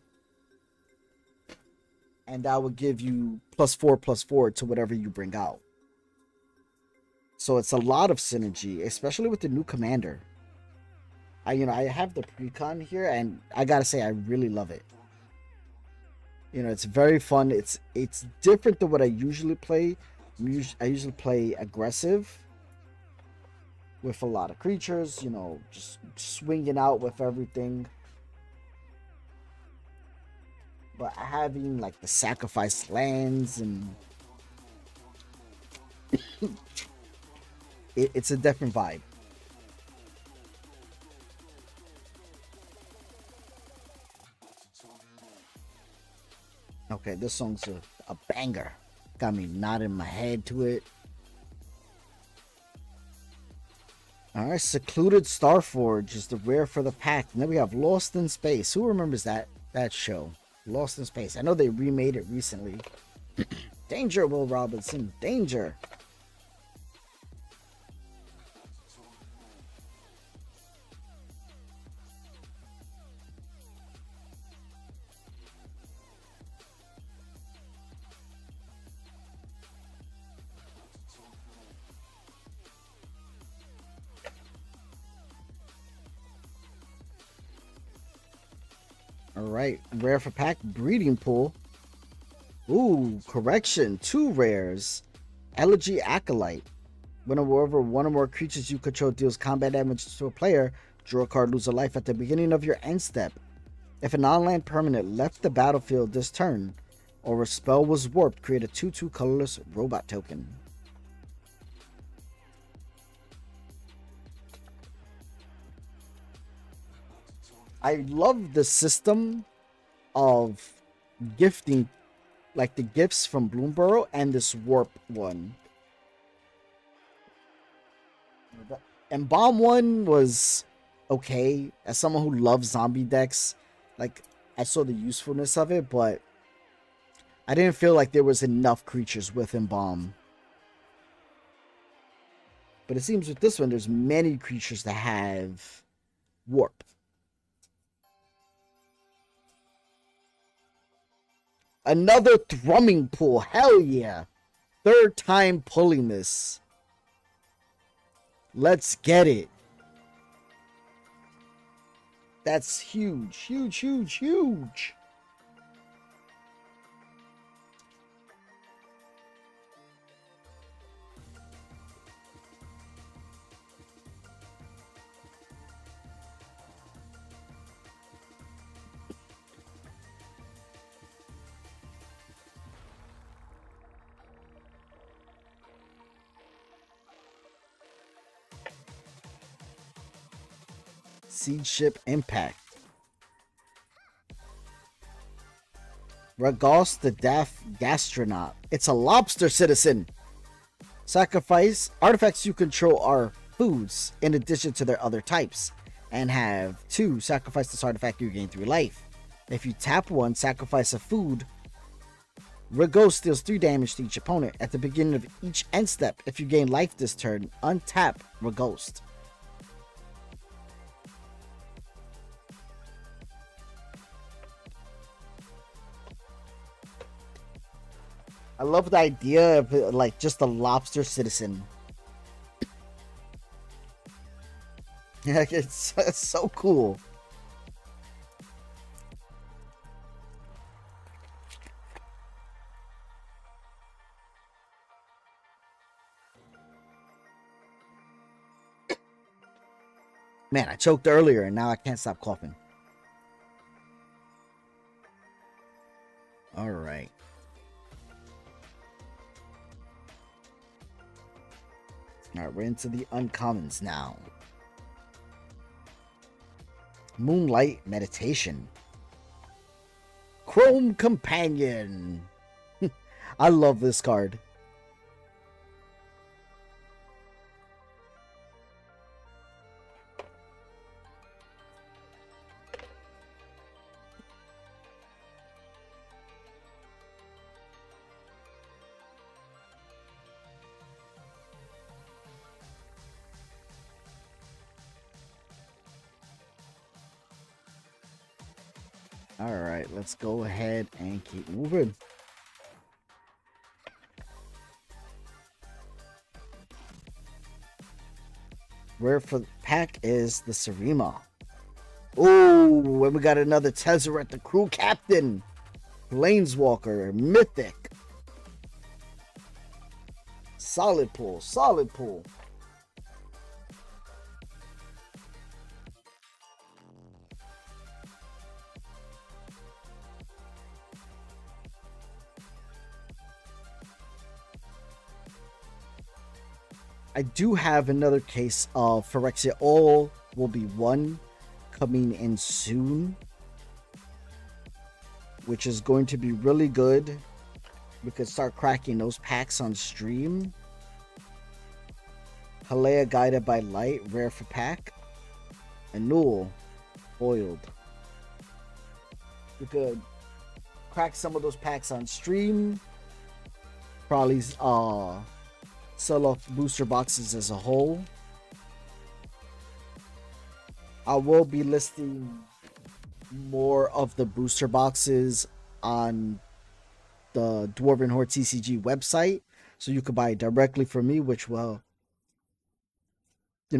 And that would give you +4/+4 to whatever you bring out. So it's a lot of synergy, especially with the new commander. I have the precon here, and I gotta say, I really love it. You know, it's very fun. It's different than what I usually play. I usually play aggressive with a lot of creatures, you know, just swinging out with everything. But having like the sacrifice lands and it's a different vibe. Okay, this song's a banger. Got me nodding my head to it. All right, Secluded Starforge is the rare for the pack. And then we have Lost in Space. Who remembers that show? Lost in Space. I know they remade it recently. Danger, Will Robinson. Danger. All right, rare for pack, Breeding Pool. Ooh, correction, 2 rares. Elegy Acolyte. Whenever one or more creatures you control deals combat damage to a player, draw a card, lose a life at the beginning of your end step. If a non-land permanent left the battlefield this turn, or a spell was warped, create a 2/2 colorless robot token. I love the system of gifting, like the gifts from Bloomborough and this warp one. The Embalm one was okay. As someone who loves zombie decks, like I saw the usefulness of it, but I didn't feel like there was enough creatures with Embalm. But it seems with this one, there's many creatures that have warp. Another Thrumming Pool. Hell yeah. 3rd time pulling this. Let's get it. That's huge. Huge, huge, huge. Seed Ship Impact. Ragos the Deaf Gastronaut. It's a lobster citizen. Sacrifice. Artifacts you control are foods in addition to their other types. And have 2. Sacrifice this artifact, you gain 3 life. If you tap 1, sacrifice a food. Ragos deals 3 damage to each opponent. At the beginning of each end step, if you gain life this turn, untap Ragos. I love the idea of like just a lobster citizen. Yeah, it's so cool. Man, I choked earlier and now I can't stop coughing. All right. Alright, we're into the uncommons now. Moonlight Meditation. Chrome Companion. I love this card. Alright, let's go ahead and keep moving. Rare for the pack is the Sarima. Oh, and we got another Tezzeret, the crew captain. Planeswalker, Mythic. Solid pull, solid pull. I do have another case of Phyrexia. All will be 1 coming in soon, which is going to be really good. We could start cracking those packs on stream. Halea Guided by Light, rare for pack. And Newell, foiled. You could crack some of those packs on stream. Probably sell off booster boxes as a whole. I will be listing more of the booster boxes on the Dwarven Horde TCG website, so you could buy directly from me, which will,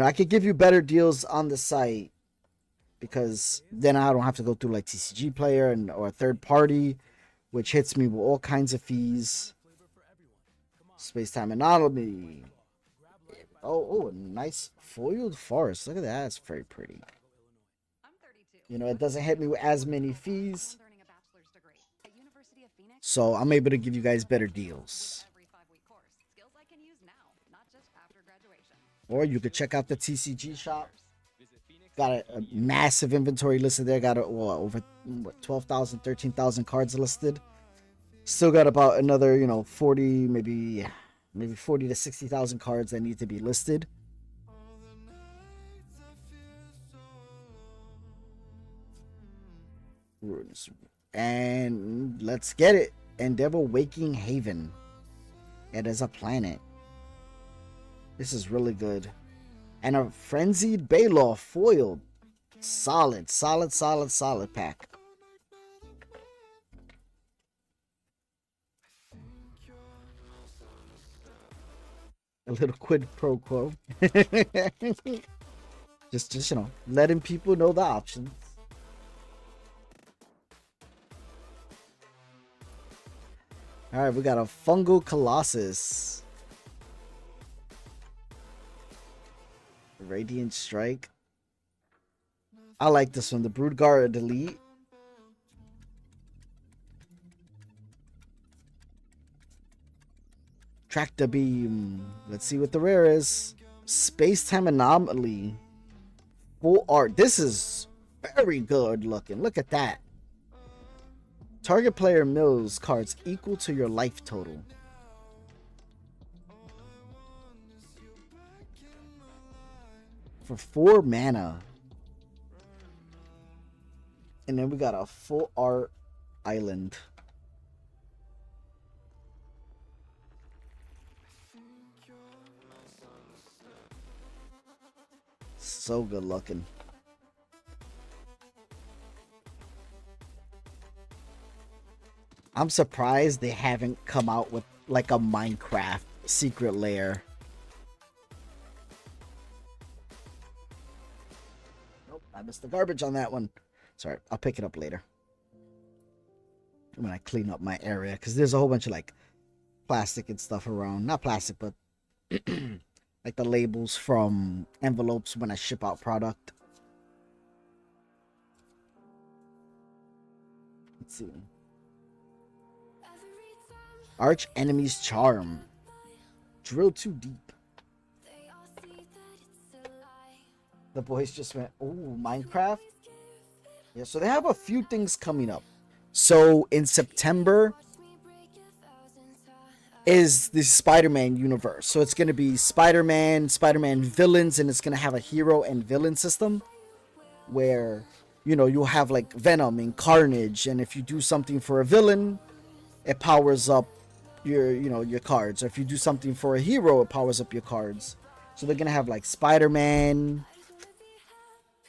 I could give you better deals on the site, because then I don't have to go through like TCG Player or a third party, which hits me with all kinds of fees. Space Time Anomaly. Oh, nice foiled forest. Look at that. It's very pretty. It doesn't hit me with as many fees, so I'm able to give you guys better deals. Or you could check out the TCG shop. Got a massive inventory listed there. Got over 12,000, 13,000 cards listed. Still got about another, 40, maybe 40 to 60,000 cards that need to be listed. And let's get it. Endeavor Waking Haven. It is a planet. This is really good. And a Frenzied Baloth foiled. Solid pack. A little quid pro quo. just letting people know the options. All right, we got a Fungal Colossus. Radiant Strike. I like this one. The Broodguard Elite. Tractor Beam. Let's see what the rare is. Space Time Anomaly. Full art. This is very good looking. Look at that. Target player mills cards equal to your life total. For 4 mana. And then we got a full art island. So good looking. I'm surprised they haven't come out with like a Minecraft secret lair. Nope, I missed the garbage on that one. Sorry, I'll pick it up later when I clean up my area, because there's a whole bunch of like plastic and stuff around. Not plastic, but like the labels from envelopes when I ship out product. Let's see. Arch Enemy's Charm. Drill too deep. The boys just went, oh, Minecraft? Yeah, so they have a few things coming up. So in September is the Spider-Man universe. So it's going to be Spider-Man villains, and it's going to have a hero and villain system where, you'll have like Venom and Carnage, and if you do something for a villain, it powers up your cards. Or if you do something for a hero, it powers up your cards. So they're going to have like Spider-Man,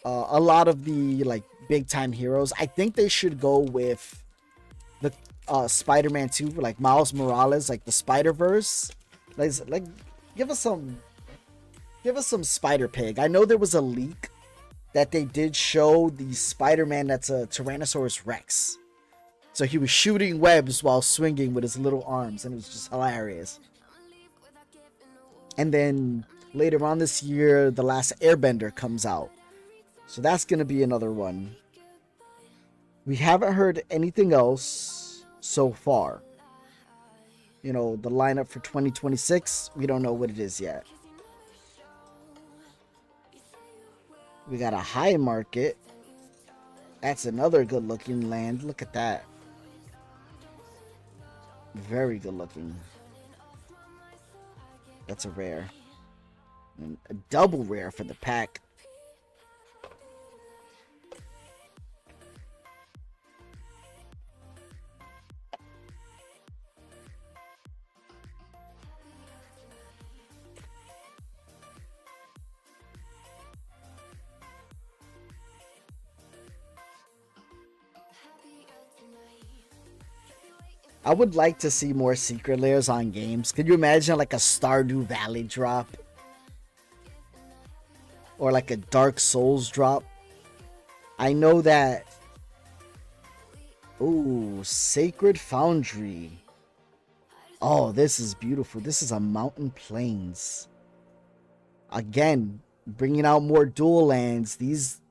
a lot of the like big time heroes. I think they should go with the Spider-Man 2, like Miles Morales, like the Spider-Verse. Like give us some Spider-Pig. I know there was a leak that they did show the Spider-Man that's a Tyrannosaurus Rex. So he was shooting webs while swinging with his little arms, and it was just hilarious. And then later on this year, The Last Airbender comes out. So that's going to be another one. We haven't heard anything else so far. The lineup for 2026, we don't know what it is yet. We got a High Market. That's another good looking land. Look at that. Very good looking. That's a rare. And a double rare for the pack. I would like to see more secret layers on games. Could you imagine like a Stardew Valley drop? Or like a Dark Souls drop? I know that... Ooh, Sacred Foundry. Oh, this is beautiful. This is a Mountain Plains. Again, bringing out more dual lands. These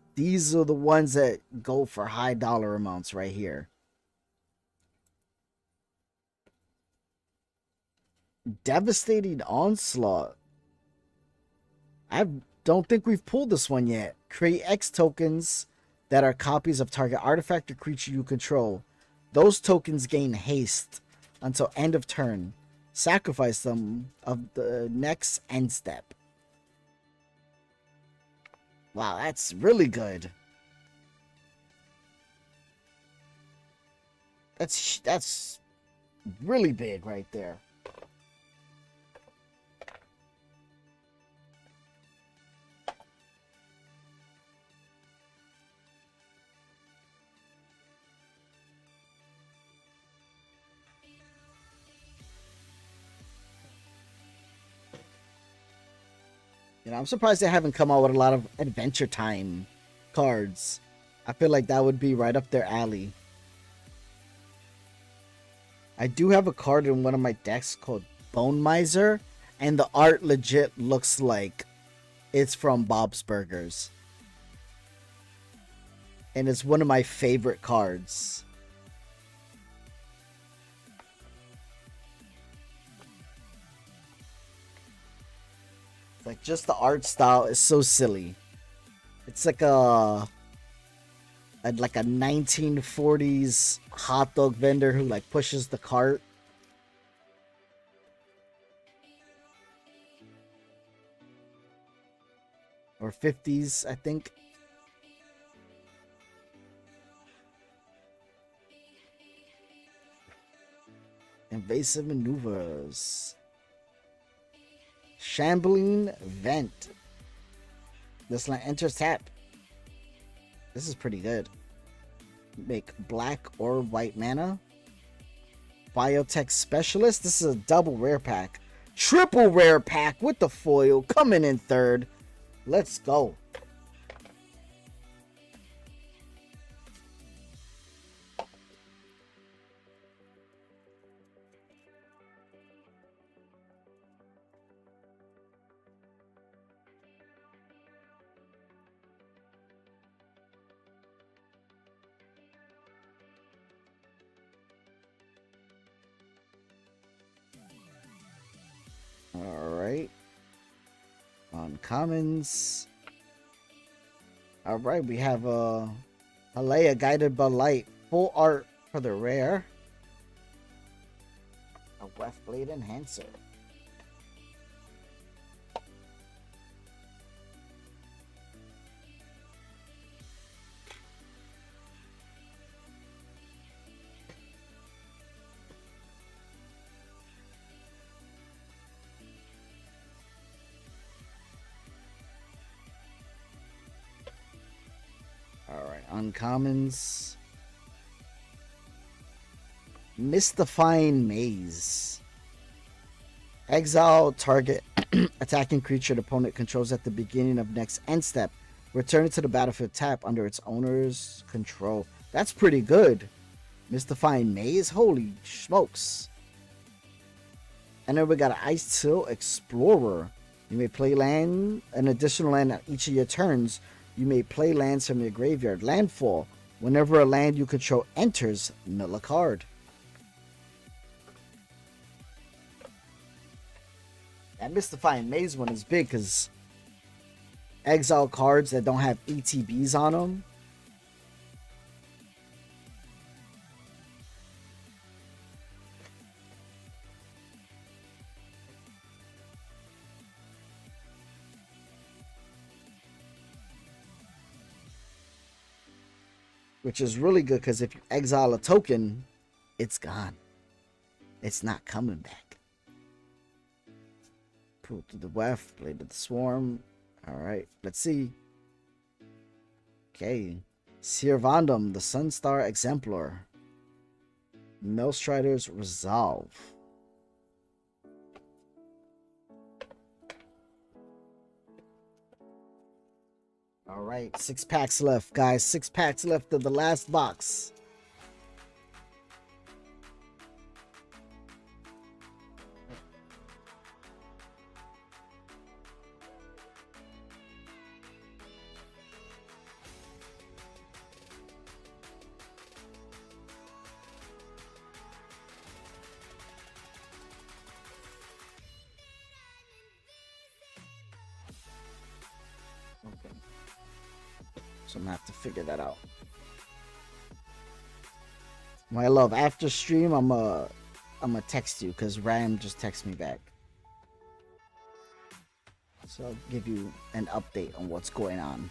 are the ones that go for high dollar amounts right here. Devastating Onslaught. I don't think we've pulled this one yet. Create X tokens that are copies of target artifact or creature you control. Those tokens gain haste until end of turn. Sacrifice them of the next end step. Wow, that's really good. That's really big right there. You know, I'm surprised they haven't come out with a lot of Adventure Time cards. I feel like that would be right up their alley. I do have a card in one of my decks called Bone Miser, and the art legit looks like it's from Bob's Burgers. And it's one of my favorite cards. Like, just the art style is so silly. It's like a 1940s hot dog vendor who like pushes the cart. Or 50s, I think. Invasive maneuvers. Shambling Vent. This land enters tap. This is pretty good. Make black or white mana. Biotech Specialist. This is a double rare pack. Triple rare pack with the foil coming in third. Let's go. Alright. Uncommons. Alright, we have Alea Guided by Light. Full art for the rare. A Weft Blade Enhancer. Alright, uncommons. Mystifying Maze. Exile target attacking creature the opponent controls at the beginning of next end step. Return it to the battlefield tap under its owner's control. That's pretty good. Mystifying Maze? Holy smokes. And then we got an Ice Till Explorer. You may play land, an additional land at each of your turns. You may play lands from your graveyard. Landfall. Whenever a land you control enters, mill a card. That Mystifying Maze one is big because exile cards that don't have ETBs on them. which is really good because if you exile a token, it's gone. It's not coming back. Pull to the weft, Blade of the Swarm. Alright, let's see. Okay. Sirvandum, the Sunstar Exemplar. Maelstrider's Resolve. Alright, 6 packs left, guys. 6 packs left of the last box. Okay. So I'm gonna have to figure that out. My love, after stream, I'm gonna text you because Ram just texted me back. So I'll give you an update on what's going on.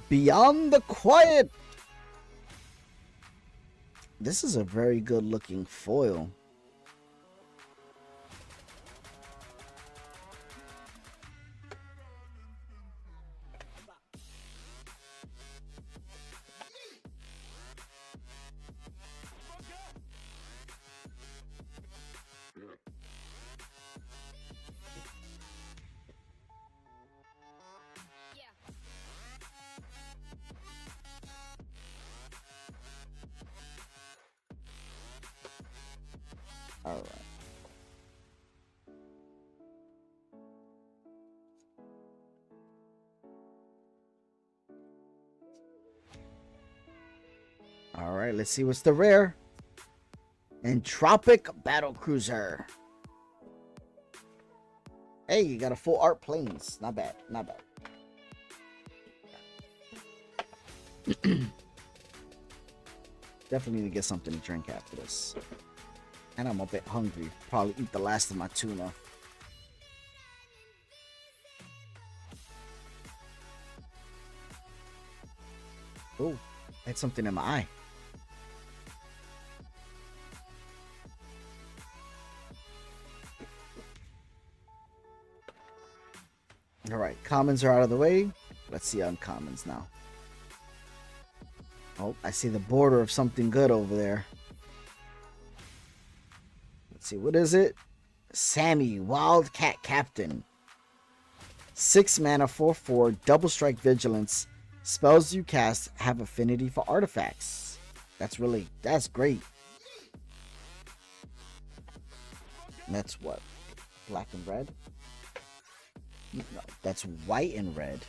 Beyond the Quiet. This is a very good looking foil. All right. All right, let's see what's the rare. Entropic Battlecruiser. Hey, you got a full art planes. Not bad, not bad. Definitely need to get something to drink after this. And I'm a bit hungry. Probably eat the last of my tuna. Oh, I had something in my eye. All right, commons are out of the way. Let's see uncommons now. Oh, I see the border of something good over there. Let's see, what is it? Sammy, Wildcat Captain. 6 mana, 4/4, double strike vigilance. Spells you cast have affinity for artifacts. That's great. And that's what? Black and red? No, that's white and red.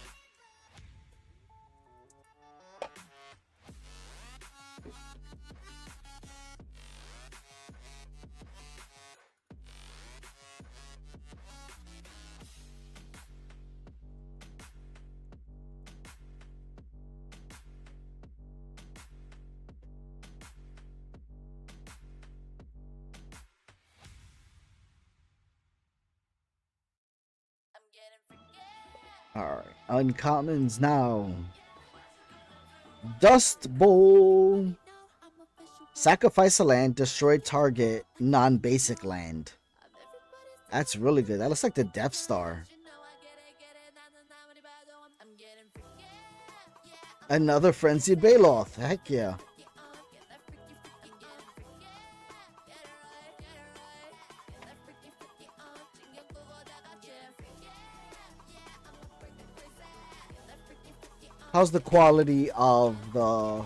Alright, uncommons now. Dust Bowl. Sacrifice a land, destroy target non-basic land. That's really good. That looks like the Death Star. Another Frenzied Baloth. Heck yeah. How's the quality of the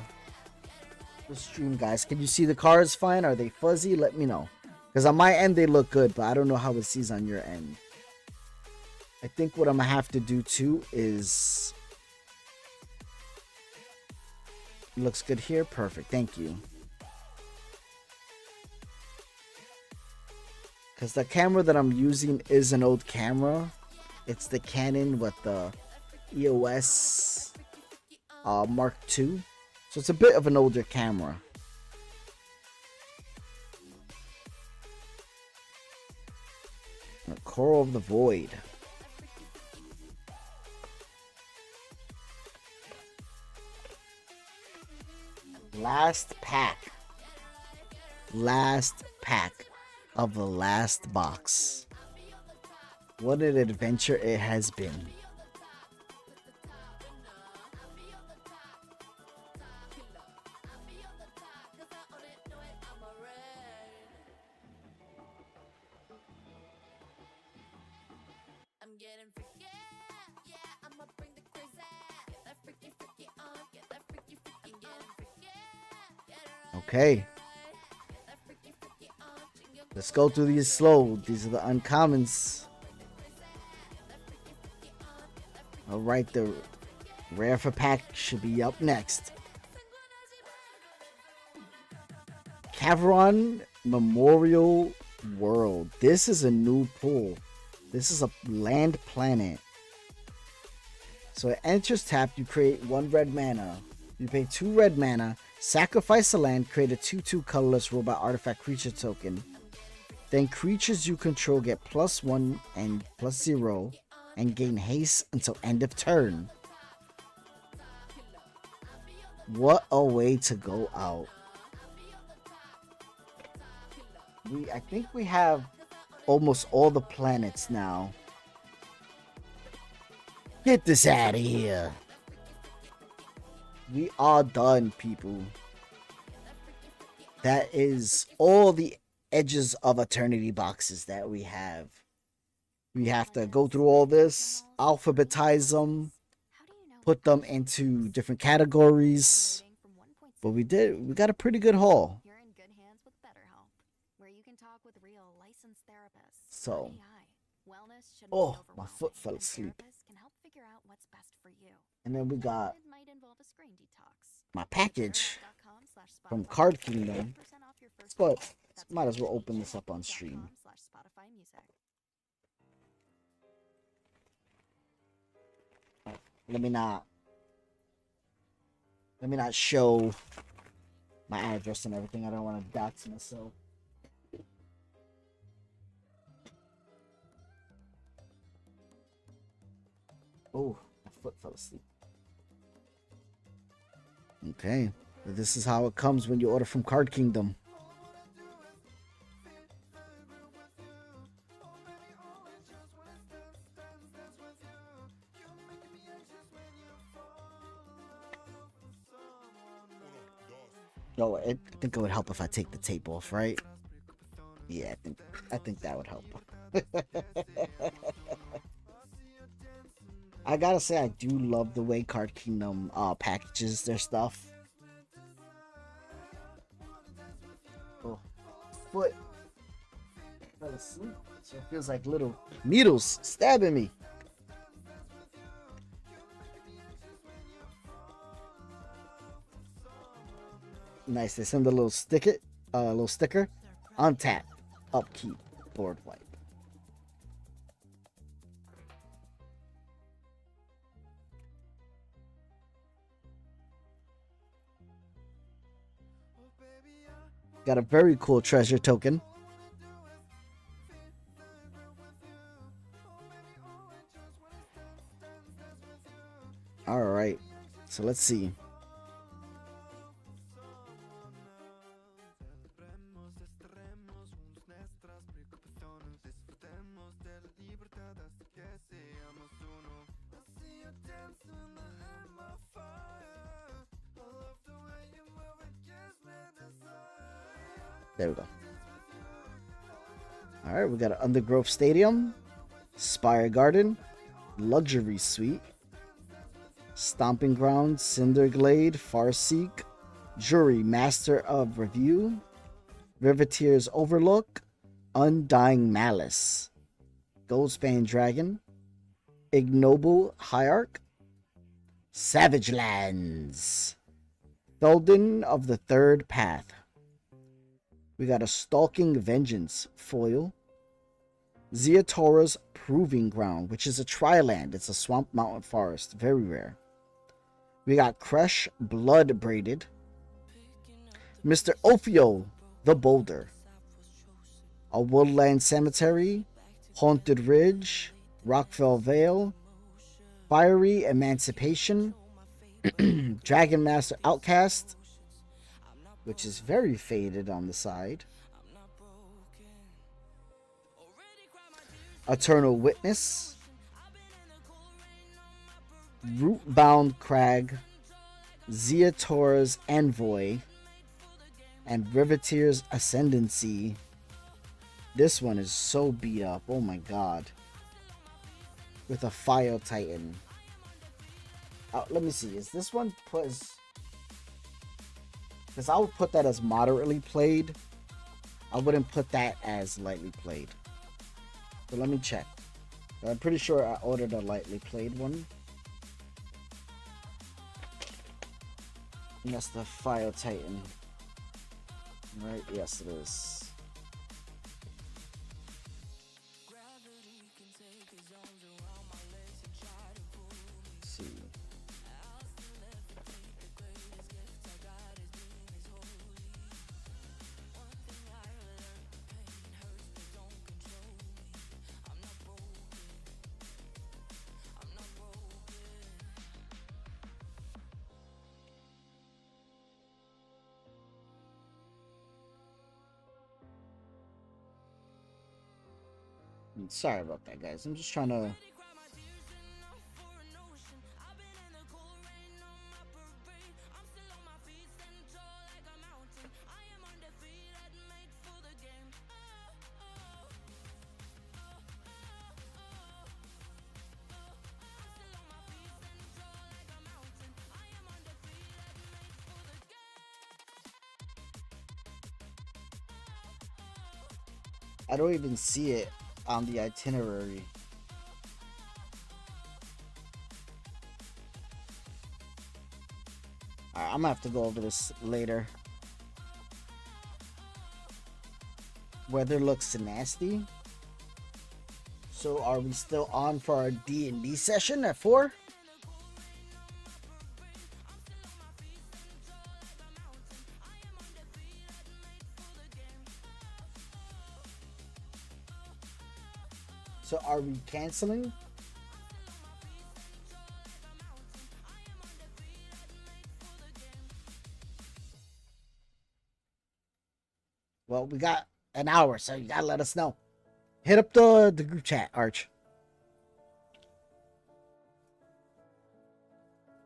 stream, guys? Can you see the cards fine? Are they fuzzy? Let me know. Because on my end, they look good, but I don't know how it sees on your end. I think what I'm going to have to do, too, is... Looks good here. Perfect. Thank you. Because the camera that I'm using is an old camera. It's the Canon with the EOS... Mark II, so it's a bit of an older camera. Coral of the Void. Last pack. Last pack of the last box. What an adventure it has been. Okay. Let's go through these slow. These are the uncommons. Alright, the rare for pack should be up next. Cavern Memorial World. This is a new pool. This is a land planet. So it enters tapped. You create 1 red mana. You pay 2 red mana. Sacrifice a land. Create a 2/2 colorless robot artifact creature token. Then creatures you control get +1 and +0 and gain haste until end of turn. What a way to go out. I think we have almost all the planets now. Get this out of here. We are done, people. That is all the edges of Eternity boxes that we have. We have to go through all this, alphabetize them, put them into different categories. But we did. We got a pretty good haul. You're in good hands with BetterHelp, where you can talk with real licensed therapists. So, Wellness shouldn't oh, be my foot fell overwhelming, and asleep. therapists can help figure out what's best for you. And then we got It might involve a screen detox. my package BetterHelp.com/Spotify. from Card Kingdom. 10% off your first But month. That's might as well open this up on stream. BetterHelp.com/Spotify music. Let me not show my address and everything. I don't want to dox myself. Oh, my foot fell asleep. Okay, this is how it comes when you order from Card Kingdom. No, I think it would help if I take the tape off, right? Yeah, I think that would help. I gotta say, I do love the way Card Kingdom packages their stuff. Oh, foot fell asleep, so it feels like little needles stabbing me. Nice. They send a little sticker. Untap, upkeep, board wipe. Got a very cool treasure token. All right. So let's see. There we go. All right, we got an Undergrowth Stadium, Spire Garden, Luxury Suite, Stomping Ground, Cinderglade, Farseek, Jury, Master of Review, Riveteer's Overlook, Undying Malice, Goldspan Dragon, Ignoble Hierarch, Savage Lands, Tholden of the Third Path. We got a Stalking Vengeance foil. Zeotora's Proving Ground, which is a tri-land. It's a swamp mountain forest. Very rare. We got Crush Blood Braided. Mr. Ophio the Boulder. A Woodland Cemetery. Haunted Ridge. Rockfell Vale. Fiery Emancipation. Dragon Master Outcast. which is very faded on the side. Eternal Witness, Rootbound Crag, Zeator's Envoy, and Riveteer's Ascendancy. This one is so beat up. Oh my god. With a Fire Titan. Let me see. Is this one put as... Because I would put that as moderately played. I wouldn't put that as lightly played. But let me check. I'm pretty sure I ordered a lightly played one. And that's the Fire Titan. Right? Yes, it is. Let's see. Sorry about that, guys. I'm just trying to... I don't even see it on the itinerary. Alright, I'm gonna have to go over this later. Weather looks nasty. So are we still on for our D&D session at 4? So are we canceling? Well, we got an hour, so you gotta let us know. Hit up the group chat, Arch.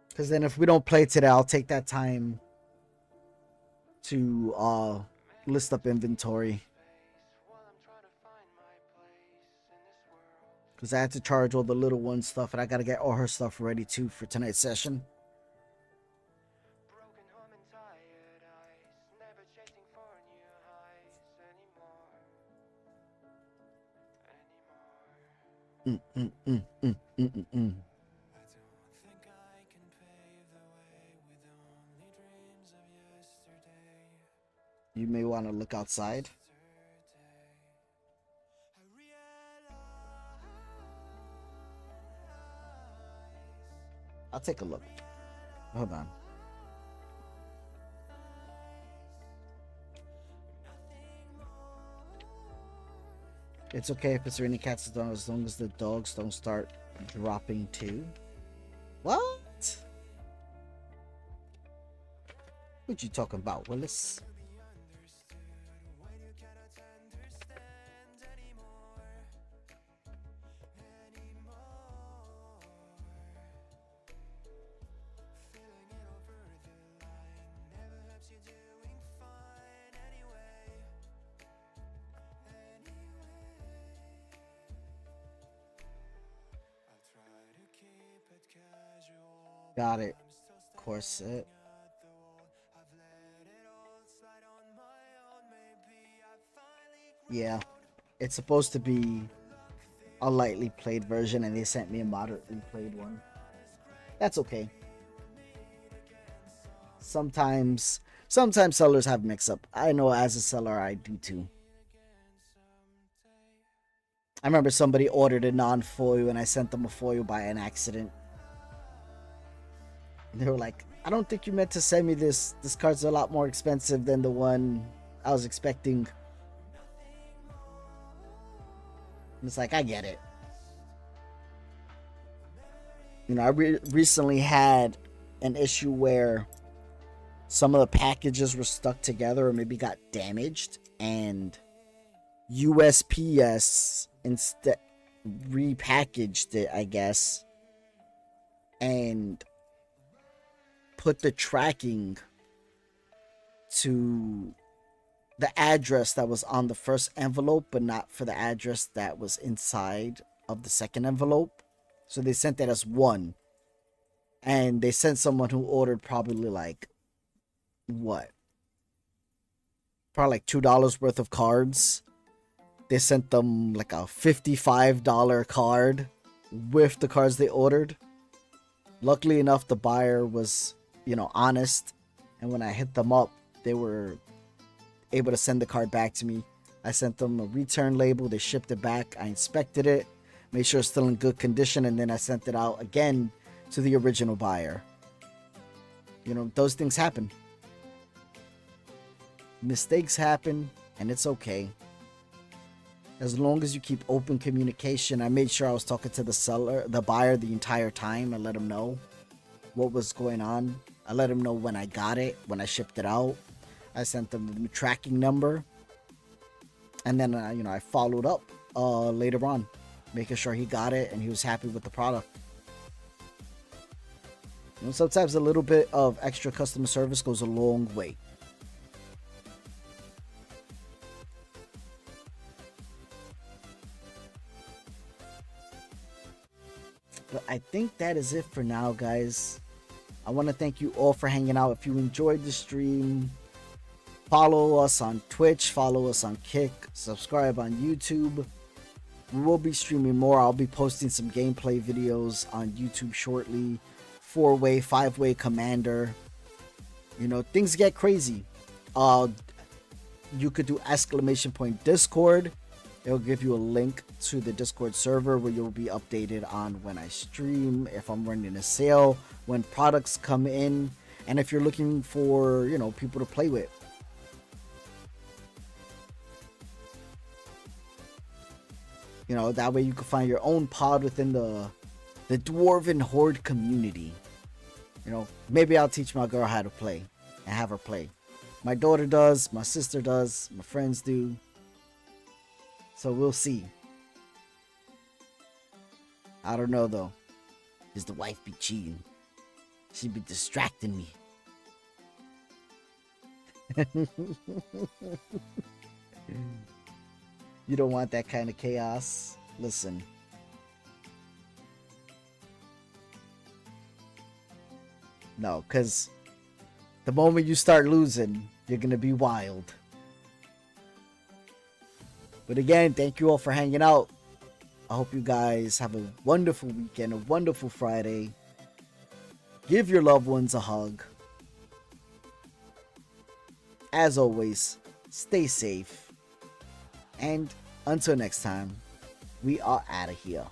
Because then if we don't play today, I'll take that time to list up inventory. Because I had to charge all the little one stuff, and I gotta get all her stuff ready too for tonight's session. You may want to look outside. I'll take a look. Hold on. It's okay if it's raining cats as long as the dogs don't start dropping too. What? What you talking about, Willis? Got it. Corset. Yeah. It's supposed to be a lightly played version, and they sent me a moderately played one. That's okay. Sometimes sellers have mix up. I know as a seller I do too. I remember somebody ordered a non-foil and I sent them a foil by an accident. And they were like, I don't think you meant to send me this. This card's a lot more expensive than the one I was expecting. And it's like, I get it. You know, I recently had an issue where some of the packages were stuck together or maybe got damaged, and USPS instead repackaged it, I guess, and put the tracking to the address that was on the first envelope, but not for the address that was inside of the second envelope. So they sent that as one. And they sent someone who ordered probably like what? Probably like $2 worth of cards. They sent them like a $55 card with the cards they ordered. Luckily enough, the buyer was, honest. And when I hit them up, they were able to send the card back to me. I sent them a return label. They shipped it back. I inspected it, made sure it's still in good condition, and then I sent it out again to the original buyer. Those things happen. Mistakes happen, and it's okay. As long as you keep open communication. I made sure I was talking to the buyer the entire time. I let him know what was going on. I let him know when I got it, when I shipped it out. I sent them the tracking number. And then, I followed up later on, making sure he got it and he was happy with the product. Sometimes a little bit of extra customer service goes a long way. But I think that is it for now, guys. I want to thank you all for hanging out. If you enjoyed the stream, follow us on Twitch, follow us on Kick, subscribe on YouTube. We will be streaming more. I'll be posting some gameplay videos on YouTube shortly. 4-way, 5-way commander. Things get crazy. You could do !Discord. It'll give you a link to the Discord server where you'll be updated on when I stream, if I'm running a sale, when products come in, and if you're looking for, people to play with. That way you can find your own pod within the Dwarven Horde community. Maybe I'll teach my girl how to play and have her play. My daughter does, my sister does, my friends do. So we'll see. I don't know though. Does the wife be cheating? She be distracting me. You don't want that kind of chaos? Listen. No, because the moment you start losing, you're going to be wild. But again, thank you all for hanging out. I hope you guys have a wonderful weekend, a wonderful Friday. Give your loved ones a hug. As always, stay safe. And until next time, we are out of here.